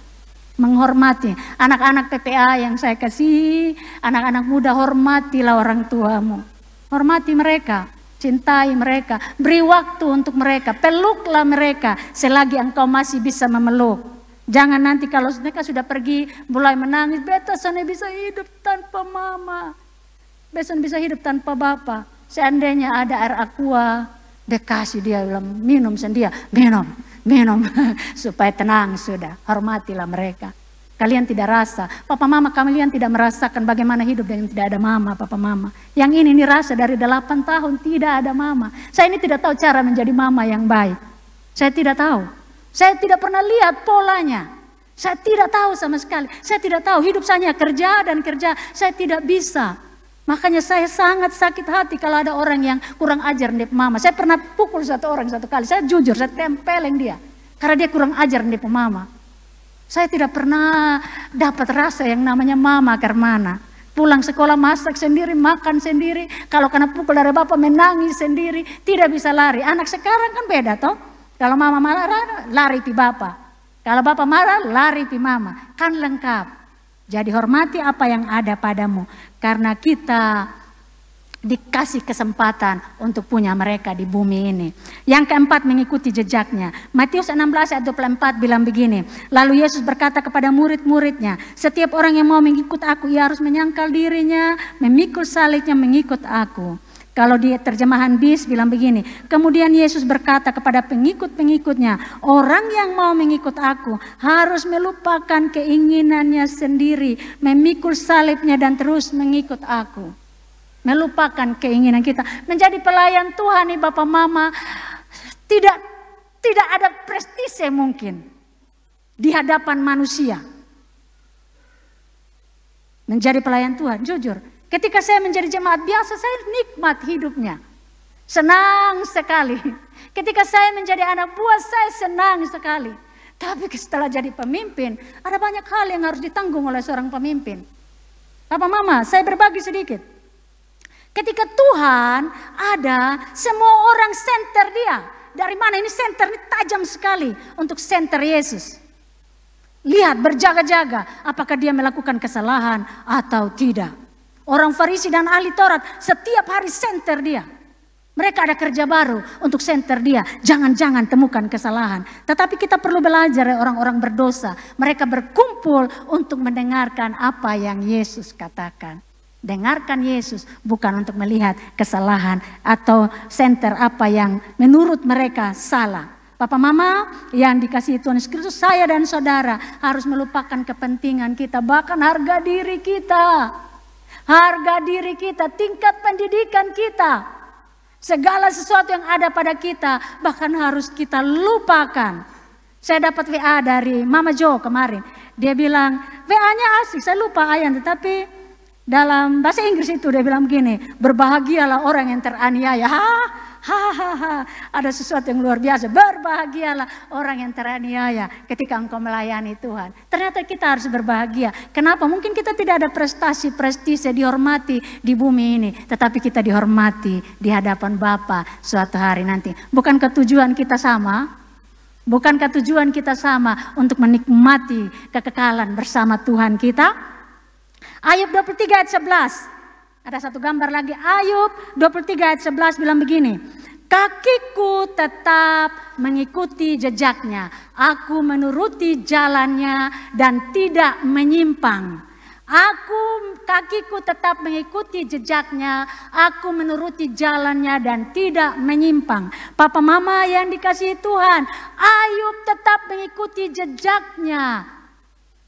Menghormati anak-anak PPA yang saya kasih, anak-anak muda, hormatilah orang tuamu. Hormati mereka, cintai mereka, beri waktu untuk mereka, peluklah mereka selagi engkau masih bisa memeluk. Jangan nanti kalau mereka sudah pergi mulai menangis, "Beta sana bisa hidup tanpa mama, beta bisa hidup tanpa bapak." Seandainya ada air aqua, dia kasih dia bilang, "Minum sendiri, minum supaya tenang sudah." Hormatilah mereka. Kalian tidak rasa, Papa Mama kalian tidak merasakan bagaimana hidup dengan tidak ada mama, Papa Mama. Yang ini rasa dari 8 tahun tidak ada mama. Saya ini tidak tahu cara menjadi mama yang baik. Saya tidak tahu. Saya tidak pernah lihat polanya. Saya tidak tahu sama sekali. Saya tidak tahu, hidup saya kerja dan kerja. Saya tidak bisa. Makanya saya sangat sakit hati kalau ada orang yang kurang ajar ndep mama. Saya pernah pukul satu orang satu kali. Saya jujur, saya tempeleng dia. Karena dia kurang ajar ndep mama. Saya tidak pernah dapat rasa yang namanya mama Karmana. Pulang sekolah masak sendiri, makan sendiri. Kalau kena pukul dari bapak menangis sendiri. Tidak bisa lari. Anak sekarang kan beda toh. Kalau mama marah, lari pi bapak. Kalau bapak marah, lari pi mama. Kan lengkap. Jadi hormati apa yang ada padamu. Karena kita dikasih kesempatan untuk punya mereka di bumi ini. Yang keempat, mengikuti jejaknya. Matius 16 ayat 24 bilang begini. Lalu Yesus berkata kepada murid-muridnya, setiap orang yang mau mengikut aku, ia harus menyangkal dirinya, memikul salibnya, mengikut aku. Kalau di terjemahan BIS bilang begini, kemudian Yesus berkata kepada pengikut-pengikutnya, orang yang mau mengikut aku harus melupakan keinginannya sendiri, memikul salibnya dan terus mengikut aku. Melupakan keinginan kita. Menjadi pelayan Tuhan nih Bapak Mama, tidak ada prestise mungkin di hadapan manusia. Menjadi pelayan Tuhan, jujur. Ketika saya menjadi jemaat biasa, saya nikmat hidupnya. Senang sekali. Ketika saya menjadi anak buah, saya senang sekali. Tapi setelah jadi pemimpin, ada banyak hal yang harus ditanggung oleh seorang pemimpin. Papa Mama, saya berbagi sedikit. Ketika Tuhan ada, semua orang senter dia. Dari mana ini senter? Ini tajam sekali untuk senter Yesus. Lihat, berjaga-jaga apakah dia melakukan kesalahan atau tidak. Orang Farisi dan ahli Taurat setiap hari senter dia. Mereka ada kerja baru untuk senter dia. Jangan-jangan temukan kesalahan. Tetapi kita perlu belajar dari orang-orang berdosa. Mereka berkumpul untuk mendengarkan apa yang Yesus katakan. Dengarkan Yesus bukan untuk melihat kesalahan atau senter apa yang menurut mereka salah. Papa Mama yang dikasihi Tuhan Yesus Kristus, saya dan saudara harus melupakan kepentingan kita, bahkan harga diri kita. Harga diri kita, tingkat pendidikan kita, segala sesuatu yang ada pada kita, bahkan harus kita lupakan. Saya dapat WA dari Mama Jo kemarin. Dia bilang, WA-nya asik, saya lupa ayat, tetapi dalam bahasa Inggris itu dia bilang begini, berbahagialah orang yang teraniaya. Ada sesuatu yang luar biasa. Berbahagialah orang yang teraniaya ketika engkau melayani Tuhan. Ternyata kita harus berbahagia. Kenapa? Mungkin kita tidak ada prestasi, prestise, dihormati di bumi ini. Tetapi kita dihormati di hadapan Bapa suatu hari nanti. Bukankah tujuan kita sama? Bukankah tujuan kita sama untuk menikmati kekekalan bersama Tuhan kita? Ayub 23 ayat 11. Ada satu gambar lagi. Ayub 23 ayat 11 bilang begini. Kakiku tetap mengikuti jejaknya. Aku menuruti jalannya dan tidak menyimpang. Kakiku tetap mengikuti jejaknya. Aku menuruti jalannya dan tidak menyimpang. Papa Mama yang dikasihi Tuhan. Ayub tetap mengikuti jejaknya.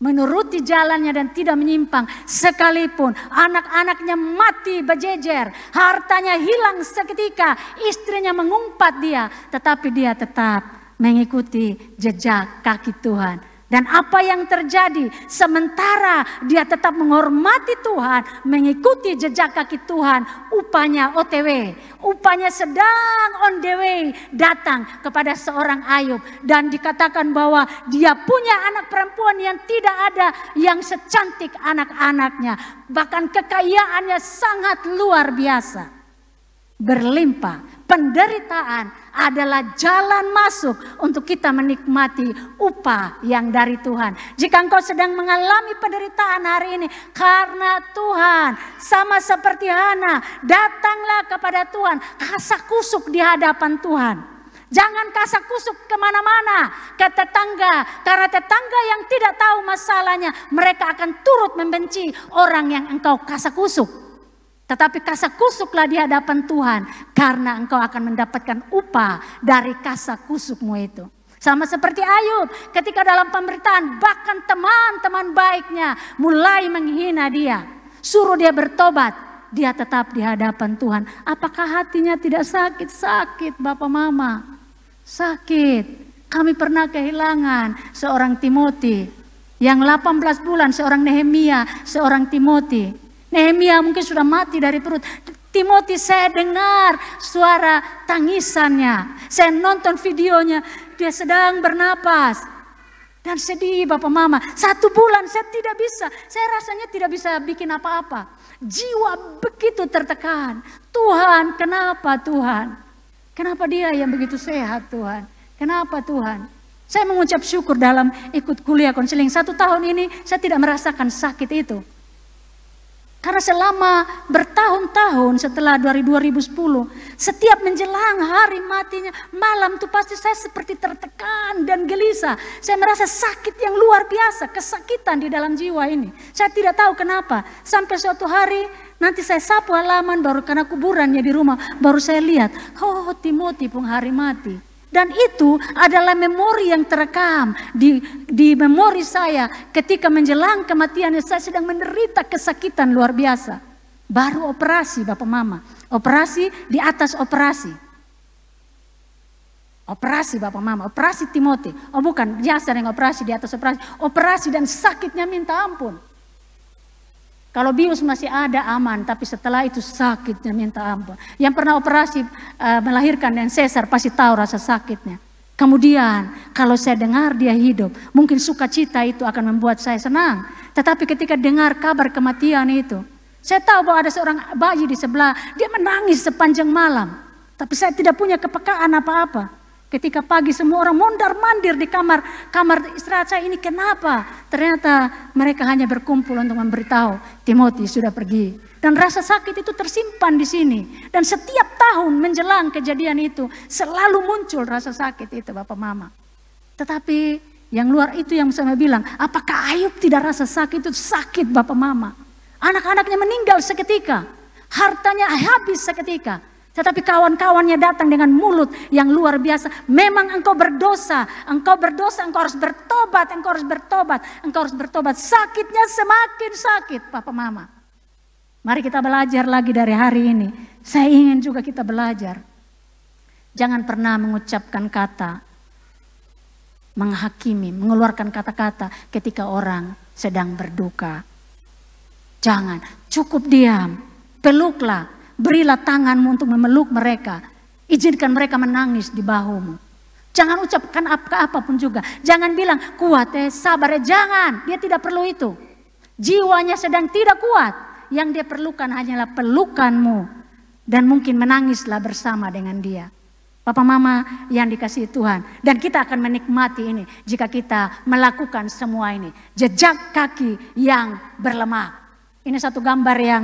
Menuruti jalannya dan tidak menyimpang. Sekalipun anak-anaknya mati berjejer. Hartanya hilang seketika. Istrinya mengumpat dia. Tetapi dia tetap mengikuti jejak kaki Tuhan. Dan apa yang terjadi? Sementara dia tetap menghormati Tuhan. Mengikuti jejak kaki Tuhan. Upahnya OTW. Upahnya sedang on the way datang kepada seorang Ayub. Dan dikatakan bahwa dia punya anak perempuan yang tidak ada yang secantik anak-anaknya. Bahkan kekayaannya sangat luar biasa. Berlimpah. Penderitaan adalah jalan masuk untuk kita menikmati upah yang dari Tuhan. Jika engkau sedang mengalami penderitaan hari ini karena Tuhan, sama seperti Hana, datanglah kepada Tuhan, kasak kusuk di hadapan Tuhan. Jangan kasak kusuk kemana-mana ke tetangga, karena tetangga yang tidak tahu masalahnya, mereka akan turut membenci orang yang engkau kasak kusuk. Tetapi kasak kusuklah di hadapan Tuhan, karena engkau akan mendapatkan upah dari kasak kusukmu itu. Sama seperti Ayub, ketika dalam pemberitaan, bahkan teman-teman baiknya mulai menghina dia, suruh dia bertobat, dia tetap di hadapan Tuhan. Apakah hatinya tidak sakit? Sakit Bapak Mama, sakit. Kami pernah kehilangan seorang Timoti, yang 18 bulan seorang Nehemia, seorang Timoti. Nehemia mungkin sudah mati dari perut. Timoti saya dengar suara tangisannya. Saya nonton videonya, dia sedang bernapas. Dan sedih Bapak Mama, 1 bulan saya tidak bisa. Saya rasanya tidak bisa bikin apa-apa. Jiwa begitu tertekan. Tuhan, kenapa Tuhan? Kenapa dia yang begitu sehat Tuhan? Kenapa Tuhan? Saya mengucap syukur dalam ikut kuliah konseling 1 tahun ini saya tidak merasakan sakit itu. Karena selama bertahun-tahun setelah 2010, setiap menjelang hari matinya, malam itu pasti saya seperti tertekan dan gelisah. Saya merasa sakit yang luar biasa, kesakitan di dalam jiwa ini. Saya tidak tahu kenapa. Sampai suatu hari nanti saya sapu halaman baru karena kuburannya di rumah, baru saya lihat, oh Timoti pun hari mati. Dan itu adalah memori yang terekam di memori saya ketika menjelang kematiannya saya sedang menderita kesakitan luar biasa. Baru operasi Bapak Mama, operasi di atas operasi. Operasi Bapak Mama, operasi Timoti. Oh bukan, biasa yang operasi di atas operasi. Operasi dan sakitnya minta ampun. Kalau bius masih ada aman, tapi setelah itu sakitnya minta ampun. Yang pernah operasi melahirkan dan sesar pasti tahu rasa sakitnya. Kemudian kalau saya dengar dia hidup, mungkin sukacita itu akan membuat saya senang. Tetapi ketika dengar kabar kematian itu, saya tahu bahwa ada seorang bayi di sebelah, dia menangis sepanjang malam. Tapi saya tidak punya kepekaan apa-apa. Ketika pagi semua orang mondar-mandir di kamar istirahat saya, ini kenapa? Ternyata mereka hanya berkumpul untuk memberitahu Timoti sudah pergi. Dan rasa sakit itu tersimpan di sini. Dan setiap tahun menjelang kejadian itu selalu muncul rasa sakit itu Bapak Mama. Tetapi yang luar itu yang saya bilang, apakah Ayub tidak rasa sakit? Itu sakit Bapak Mama. Anak-anaknya meninggal seketika. Hartanya habis seketika. Tetapi kawan-kawannya datang dengan mulut yang luar biasa. Memang engkau berdosa, engkau harus bertobat, engkau harus bertobat. Sakitnya semakin sakit, Papa Mama. Mari kita belajar lagi dari hari ini. Saya ingin juga kita belajar. Jangan pernah mengucapkan kata, menghakimi, mengeluarkan kata-kata ketika orang sedang berduka. Jangan, cukup diam, peluklah. Berilah tanganmu untuk memeluk mereka. Izinkan mereka menangis di bahumu. Jangan ucapkan apapun juga. Jangan bilang kuat sabar jangan. Dia tidak perlu itu. Jiwanya sedang tidak kuat. Yang dia perlukan hanyalah pelukanmu. Dan mungkin menangislah bersama dengan dia. Papa Mama yang dikasihi Tuhan. Dan kita akan menikmati ini jika kita melakukan semua ini. Jejak kaki yang berlemak. Ini satu gambar yang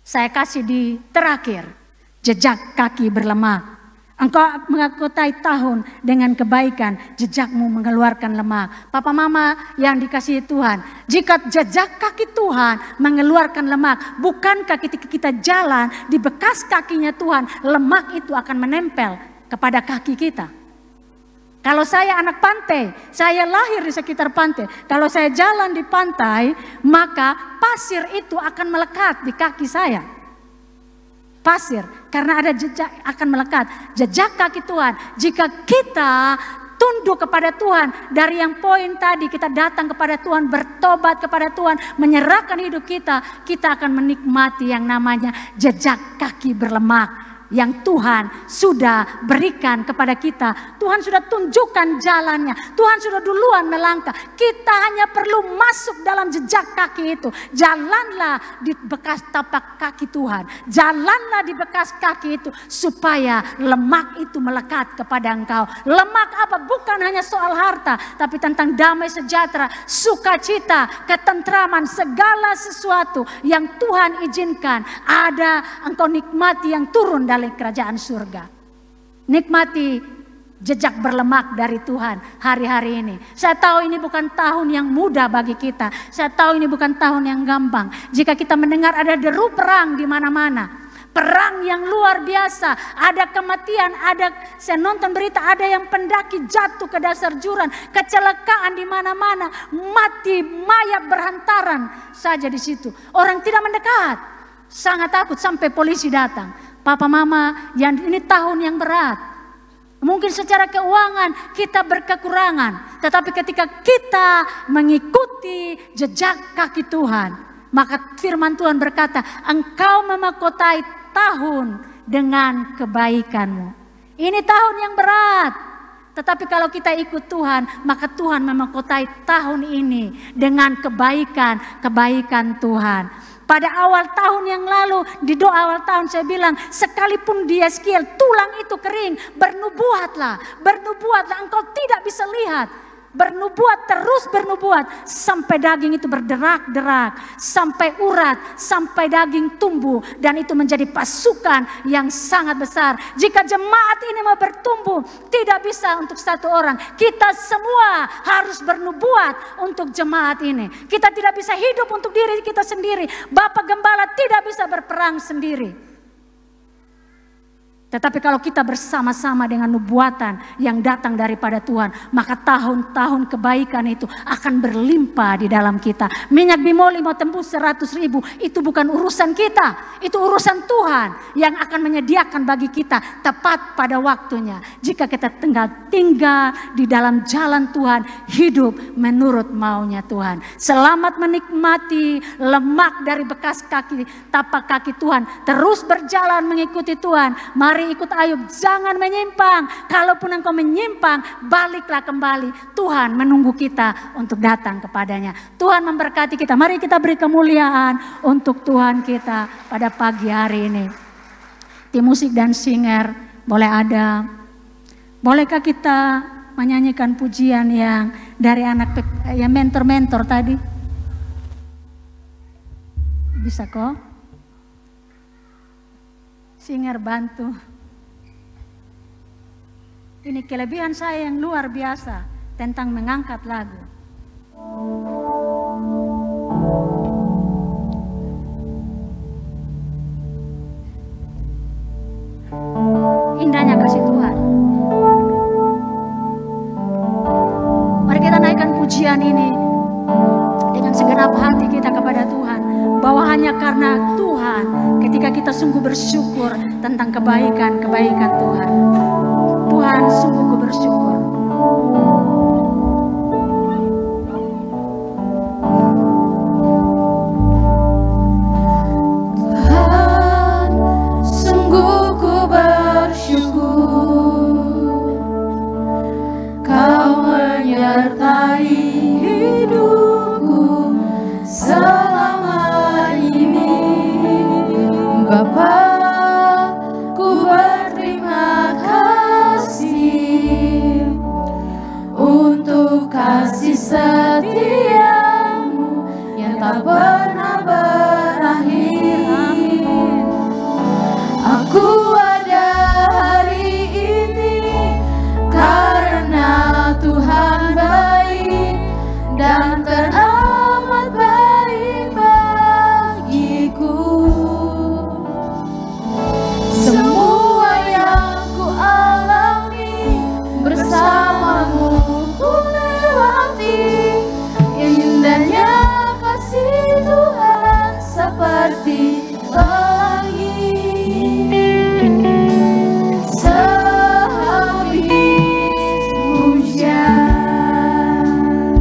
saya kasih di terakhir, jejak kaki berlemak. Engkau mengakutai tahun dengan kebaikan, jejakmu mengeluarkan lemak. Papa Mama yang dikasihi Tuhan, jika jejak kaki Tuhan mengeluarkan lemak, bukankah ketika kita jalan di bekas kakinya Tuhan, lemak itu akan menempel kepada kaki kita. Kalau saya anak pantai, saya lahir di sekitar pantai. Kalau saya jalan di pantai, maka pasir itu akan melekat di kaki saya. Pasir, karena ada jejak akan melekat. Jejak kaki Tuhan. Jika kita tunduk kepada Tuhan, dari yang poin tadi kita datang kepada Tuhan, bertobat kepada Tuhan, menyerahkan hidup kita, kita akan menikmati yang namanya jejak kaki berlemak. Yang Tuhan sudah berikan kepada kita. Tuhan sudah tunjukkan jalannya. Tuhan sudah duluan melangkah. Kita hanya perlu masuk dalam jejak kaki itu. Jalanlah di bekas tapak kaki Tuhan. Jalanlah di bekas kaki itu. Supaya lemak itu melekat kepada engkau. Lemak apa? Bukan hanya soal harta. Tapi tentang damai sejahtera, sukacita, ketentraman, segala sesuatu yang Tuhan izinkan. Ada engkau nikmati yang turun dari kerajaan surga. Nikmati jejak berlemak dari Tuhan hari-hari ini. Saya tahu ini bukan tahun yang mudah bagi kita. Saya tahu ini bukan tahun yang gampang. Jika kita mendengar ada deru perang di mana-mana. Perang yang luar biasa. Ada kematian, saya nonton berita ada yang pendaki jatuh ke dasar jurang. Kecelakaan di mana-mana. Mati, mayat berhantaran saja di situ. Orang tidak mendekat. Sangat takut sampai polisi datang. Papa Mama, yang ini tahun yang berat. Mungkin secara keuangan kita berkekurangan, tetapi ketika kita mengikuti jejak kaki Tuhan, maka firman Tuhan berkata, engkau memahkotai tahun dengan kebaikanmu. Ini tahun yang berat, tetapi kalau kita ikut Tuhan, maka Tuhan memahkotai tahun ini dengan kebaikan Tuhan. Pada awal tahun yang lalu, di doa awal tahun saya bilang, sekalipun di Yeskiel tulang itu kering, bernubuatlah, engkau tidak bisa lihat. Bernubuat, terus bernubuat, sampai daging itu berderak-derak, sampai urat, sampai daging tumbuh, dan itu menjadi pasukan yang sangat besar. Jika jemaat ini mau bertumbuh, tidak bisa untuk satu orang. Kita semua harus bernubuat untuk jemaat ini. Kita tidak bisa hidup untuk diri kita sendiri. Bapak Gembala tidak bisa berperang sendiri. Tetapi kalau kita bersama-sama dengan nubuatan yang datang daripada Tuhan, maka tahun-tahun kebaikan itu akan berlimpah di dalam kita. Minyak bimoli mau tembus 100.000, itu bukan urusan kita, itu urusan Tuhan yang akan menyediakan bagi kita tepat pada waktunya. Jika kita tinggal di dalam jalan Tuhan, hidup menurut maunya Tuhan. Selamat menikmati lemak dari bekas kaki, tapak kaki Tuhan. Terus berjalan mengikuti Tuhan. Mari ikut Ayub, jangan menyimpang. Kalaupun engkau menyimpang, baliklah kembali. Tuhan menunggu kita untuk datang kepadanya. Tuhan memberkati kita. Mari kita beri kemuliaan untuk Tuhan kita pada pagi hari ini. Tim musik dan singer boleh ada. Bolehkah kita menyanyikan pujian yang dari anak yang mentor-mentor tadi? Bisa kok? Singer bantu. Ini kelebihan saya yang luar biasa tentang mengangkat lagu. Indahnya kasih Tuhan. Mari kita naikkan pujian ini dengan segenap hati kita kepada Tuhan. Bahwa hanya karena Tuhan, ketika kita sungguh bersyukur tentang kebaikan-kebaikan Tuhan. Tuhan, sungguh ku bersyukur. Tuhan, sungguh ku bersyukur. Kau menyertai hidupku selama ini, Bapa. Ku berterima kasih untuk kasih setiamu yang tak pernah berakhir. Aku ada hari ini karena Tuhan baik dan teramat baik bagiku. Semua yang ku alami bersamamu ku lewati. Indahnya kasih Tuhan seperti pelangi sehabis hujan.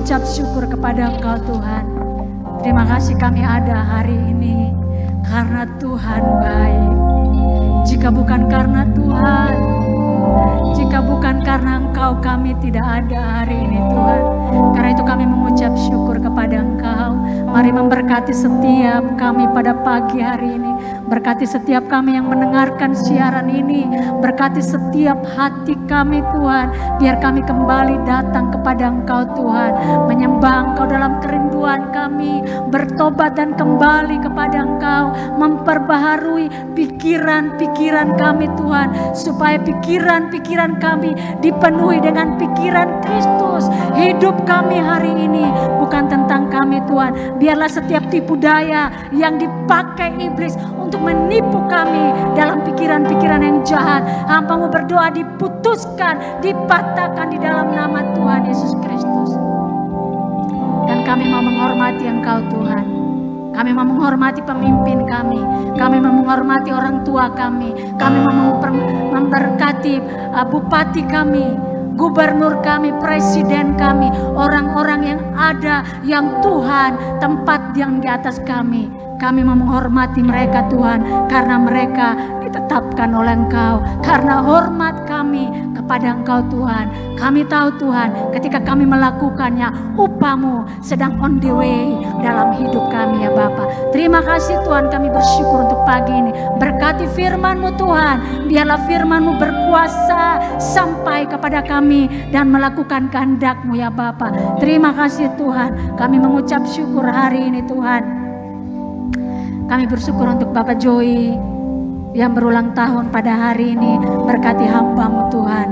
mengucap syukur kepada Engkau Tuhan. Terima kasih kami ada hari ini karena Tuhan baik. Jika bukan karena Tuhan, jika bukan karena Engkau, kami tidak ada hari ini Tuhan. Karena itu kami mengucap syukur kepada Engkau. Mari memberkati setiap kami pada pagi hari ini. Berkati setiap kami yang mendengarkan siaran ini. Berkati setiap hati kami Tuhan. Biar kami kembali datang kepada Engkau Tuhan. Menyembah Engkau dalam kerinduan kami. Bertobat dan kembali kepada Engkau. Memperbaharui pikiran-pikiran kami Tuhan. Supaya pikiran-pikiran kami dipenuhi dengan pikiran Kristus. Hidup kami hari ini bukan tentang kami Tuhan. Biarlah setiap tipu daya yang dipakai iblis untuk menipu kami dalam pikiran-pikiran yang jahat, hamba-Mu berdoa diputuskan, dipatahkan di dalam nama Tuhan Yesus Kristus. Dan kami mau menghormati Engkau Tuhan. Kami mau menghormati pemimpin kami. Kami mau menghormati orang tua kami. Kami mau memberkati bupati kami, gubernur kami, presiden kami, orang-orang yang ada, yang Tuhan tempat yang di atas kami. Kami mau menghormati mereka Tuhan, karena mereka ditetapkan oleh Engkau. Karena hormat kami kepada Engkau Tuhan. Kami tahu Tuhan, ketika kami melakukannya, upah-Mu sedang on the way dalam hidup kami ya Bapa. Terima kasih Tuhan, kami bersyukur untuk pagi ini. Berkati firman-Mu Tuhan, biarlah firman-Mu berkuasa sampai kepada kami dan melakukan kehendak-Mu ya Bapa. Terima kasih Tuhan, kami mengucap syukur hari ini Tuhan. Kami bersyukur untuk Bapak Joy yang berulang tahun pada hari ini. Berkati hamba-Mu Tuhan.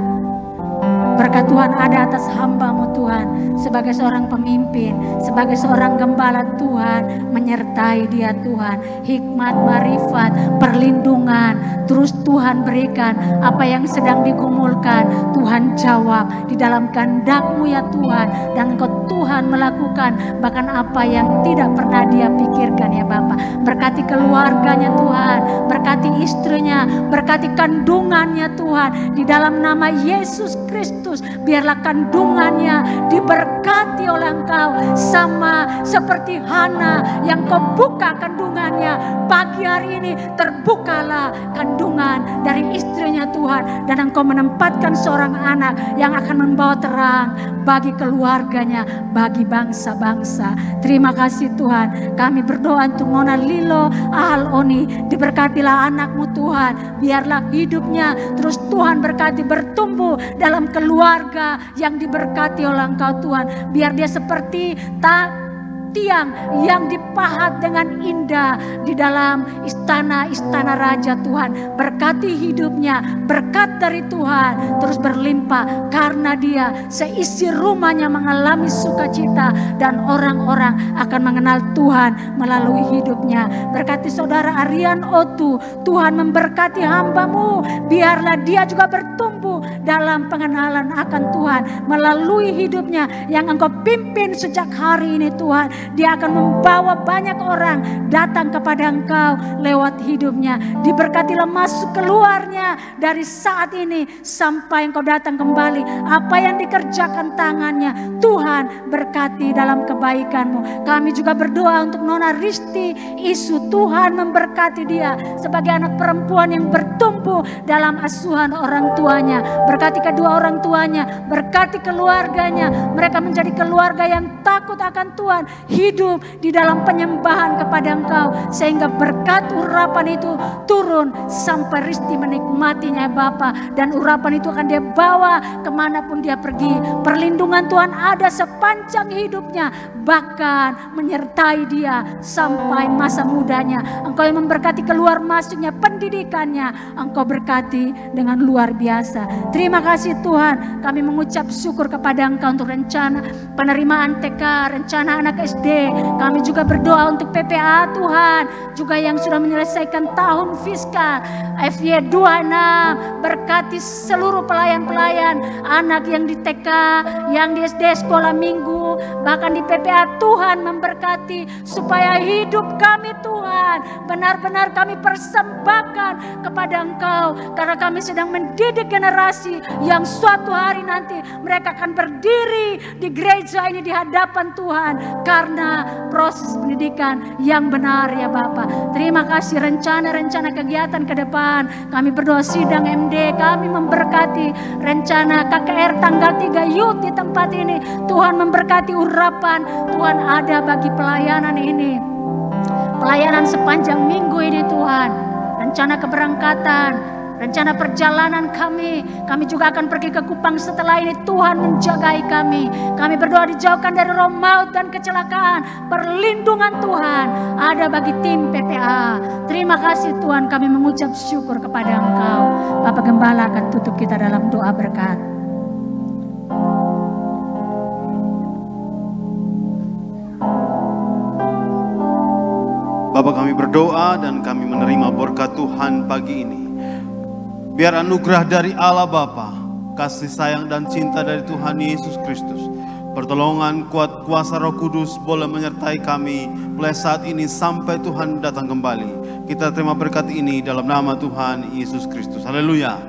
Berkat Tuhan ada atas hamba-Mu Tuhan. Sebagai seorang pemimpin, sebagai seorang gembala Tuhan, menyertai dia Tuhan. Hikmat, marifat, perlindungan, terus Tuhan berikan. Apa yang sedang digumulkan, Tuhan jawab di dalam kehendak-Mu ya Tuhan. Dan Engkau Tuhan melakukan bahkan apa yang tidak pernah dia pikirkan ya Bapa. Berkati keluarganya Tuhan, berkati istrinya, berkati kandungannya Tuhan. Di dalam nama Yesus Kristus, biarlah kandungannya diberkati oleh Engkau. Sama seperti Hana yang Kau buka kandungannya. Pagi hari ini terbukalah kandungan dari istrinya Tuhan. Dan Engkau menempatkan seorang anak yang akan membawa terang bagi keluarganya, bagi bangsa-bangsa. Terima kasih Tuhan. Kami berdoa untuk Nona Lilo Ahaloni. Diberkatilah anak-Mu Tuhan. Biarlah hidupnya terus Tuhan berkati, bertumbuh dalam keluarga yang diberkati oleh Engkau Tuhan. Biar dia seperti tiang yang dipahat dengan indah di dalam istana-istana raja Tuhan. Berkati hidupnya, berkat dari Tuhan terus berlimpah karena dia seisi rumahnya mengalami sukacita dan orang-orang akan mengenal Tuhan melalui hidupnya. Berkati saudara Arian Otu, Tuhan memberkati hamba-Mu, biarlah dia juga bertumbuh dalam pengenalan akan Tuhan melalui hidupnya yang Engkau pimpin sejak hari ini Tuhan. Dia akan membawa banyak orang datang kepada Engkau lewat hidupnya. Diberkatilah masuk keluarnya dari saat ini sampai Engkau datang kembali. Apa yang dikerjakan tangannya, Tuhan berkati dalam kebaikan-Mu. Kami juga berdoa untuk Nona Risti Isu. Tuhan memberkati dia sebagai anak perempuan yang bertumbuh dalam asuhan orang tuanya. Berkati kedua orang tuanya, berkati keluarganya. Mereka menjadi keluarga yang takut akan Tuhan, hidup di dalam penyembahan kepada Engkau, sehingga berkat urapan itu turun sampai Risti menikmatinya Bapa. Dan urapan itu akan dia bawa kemanapun dia pergi. Perlindungan Tuhan ada sepanjang hidupnya, bahkan menyertai dia sampai masa mudanya. Engkau yang memberkati keluar masuknya, pendidikannya Engkau berkati dengan luar biasa. Terima kasih Tuhan, kami mengucap syukur kepada Engkau untuk rencana penerimaan TK, rencana anak SD. Kami juga berdoa untuk PPA Tuhan, juga yang sudah menyelesaikan tahun fiskal FY26. Berkati seluruh pelayan-pelayan, anak yang di TK, yang di SD sekolah minggu, bahkan di PPA Tuhan memberkati supaya hidup kami Tuhan benar-benar kami persembahkan kepada Engkau, karena kami sedang mendidik generasi yang suatu hari nanti mereka akan berdiri di gereja ini di hadapan Tuhan karena proses pendidikan yang benar ya Bapak. Terima kasih rencana-rencana kegiatan ke depan. Kami berdoa sidang MD, kami memberkati rencana KKR tanggal 3 Youth di tempat ini. Tuhan memberkati urapan Tuhan ada bagi pelayanan ini. Pelayanan sepanjang minggu ini Tuhan. Rencana keberangkatan, rencana perjalanan kami juga akan pergi ke Kupang setelah ini. Tuhan menjagai kami. Kami berdoa dijauhkan dari roh maut dan kecelakaan. Perlindungan Tuhan ada bagi tim PPA. Terima kasih Tuhan, kami mengucap syukur kepada Engkau. Bapak Gembala akan tutup kita dalam doa berkat. Bapak, kami berdoa dan kami menerima berkat Tuhan pagi ini. Biar anugerah dari Allah Bapa, kasih sayang dan cinta dari Tuhan Yesus Kristus, pertolongan kuat kuasa Roh Kudus boleh menyertai kami mulai saat ini sampai Tuhan datang kembali. Kita terima berkat ini dalam nama Tuhan Yesus Kristus. Haleluya.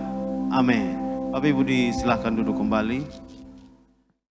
Amin. Bapak Ibu disilahkan duduk kembali.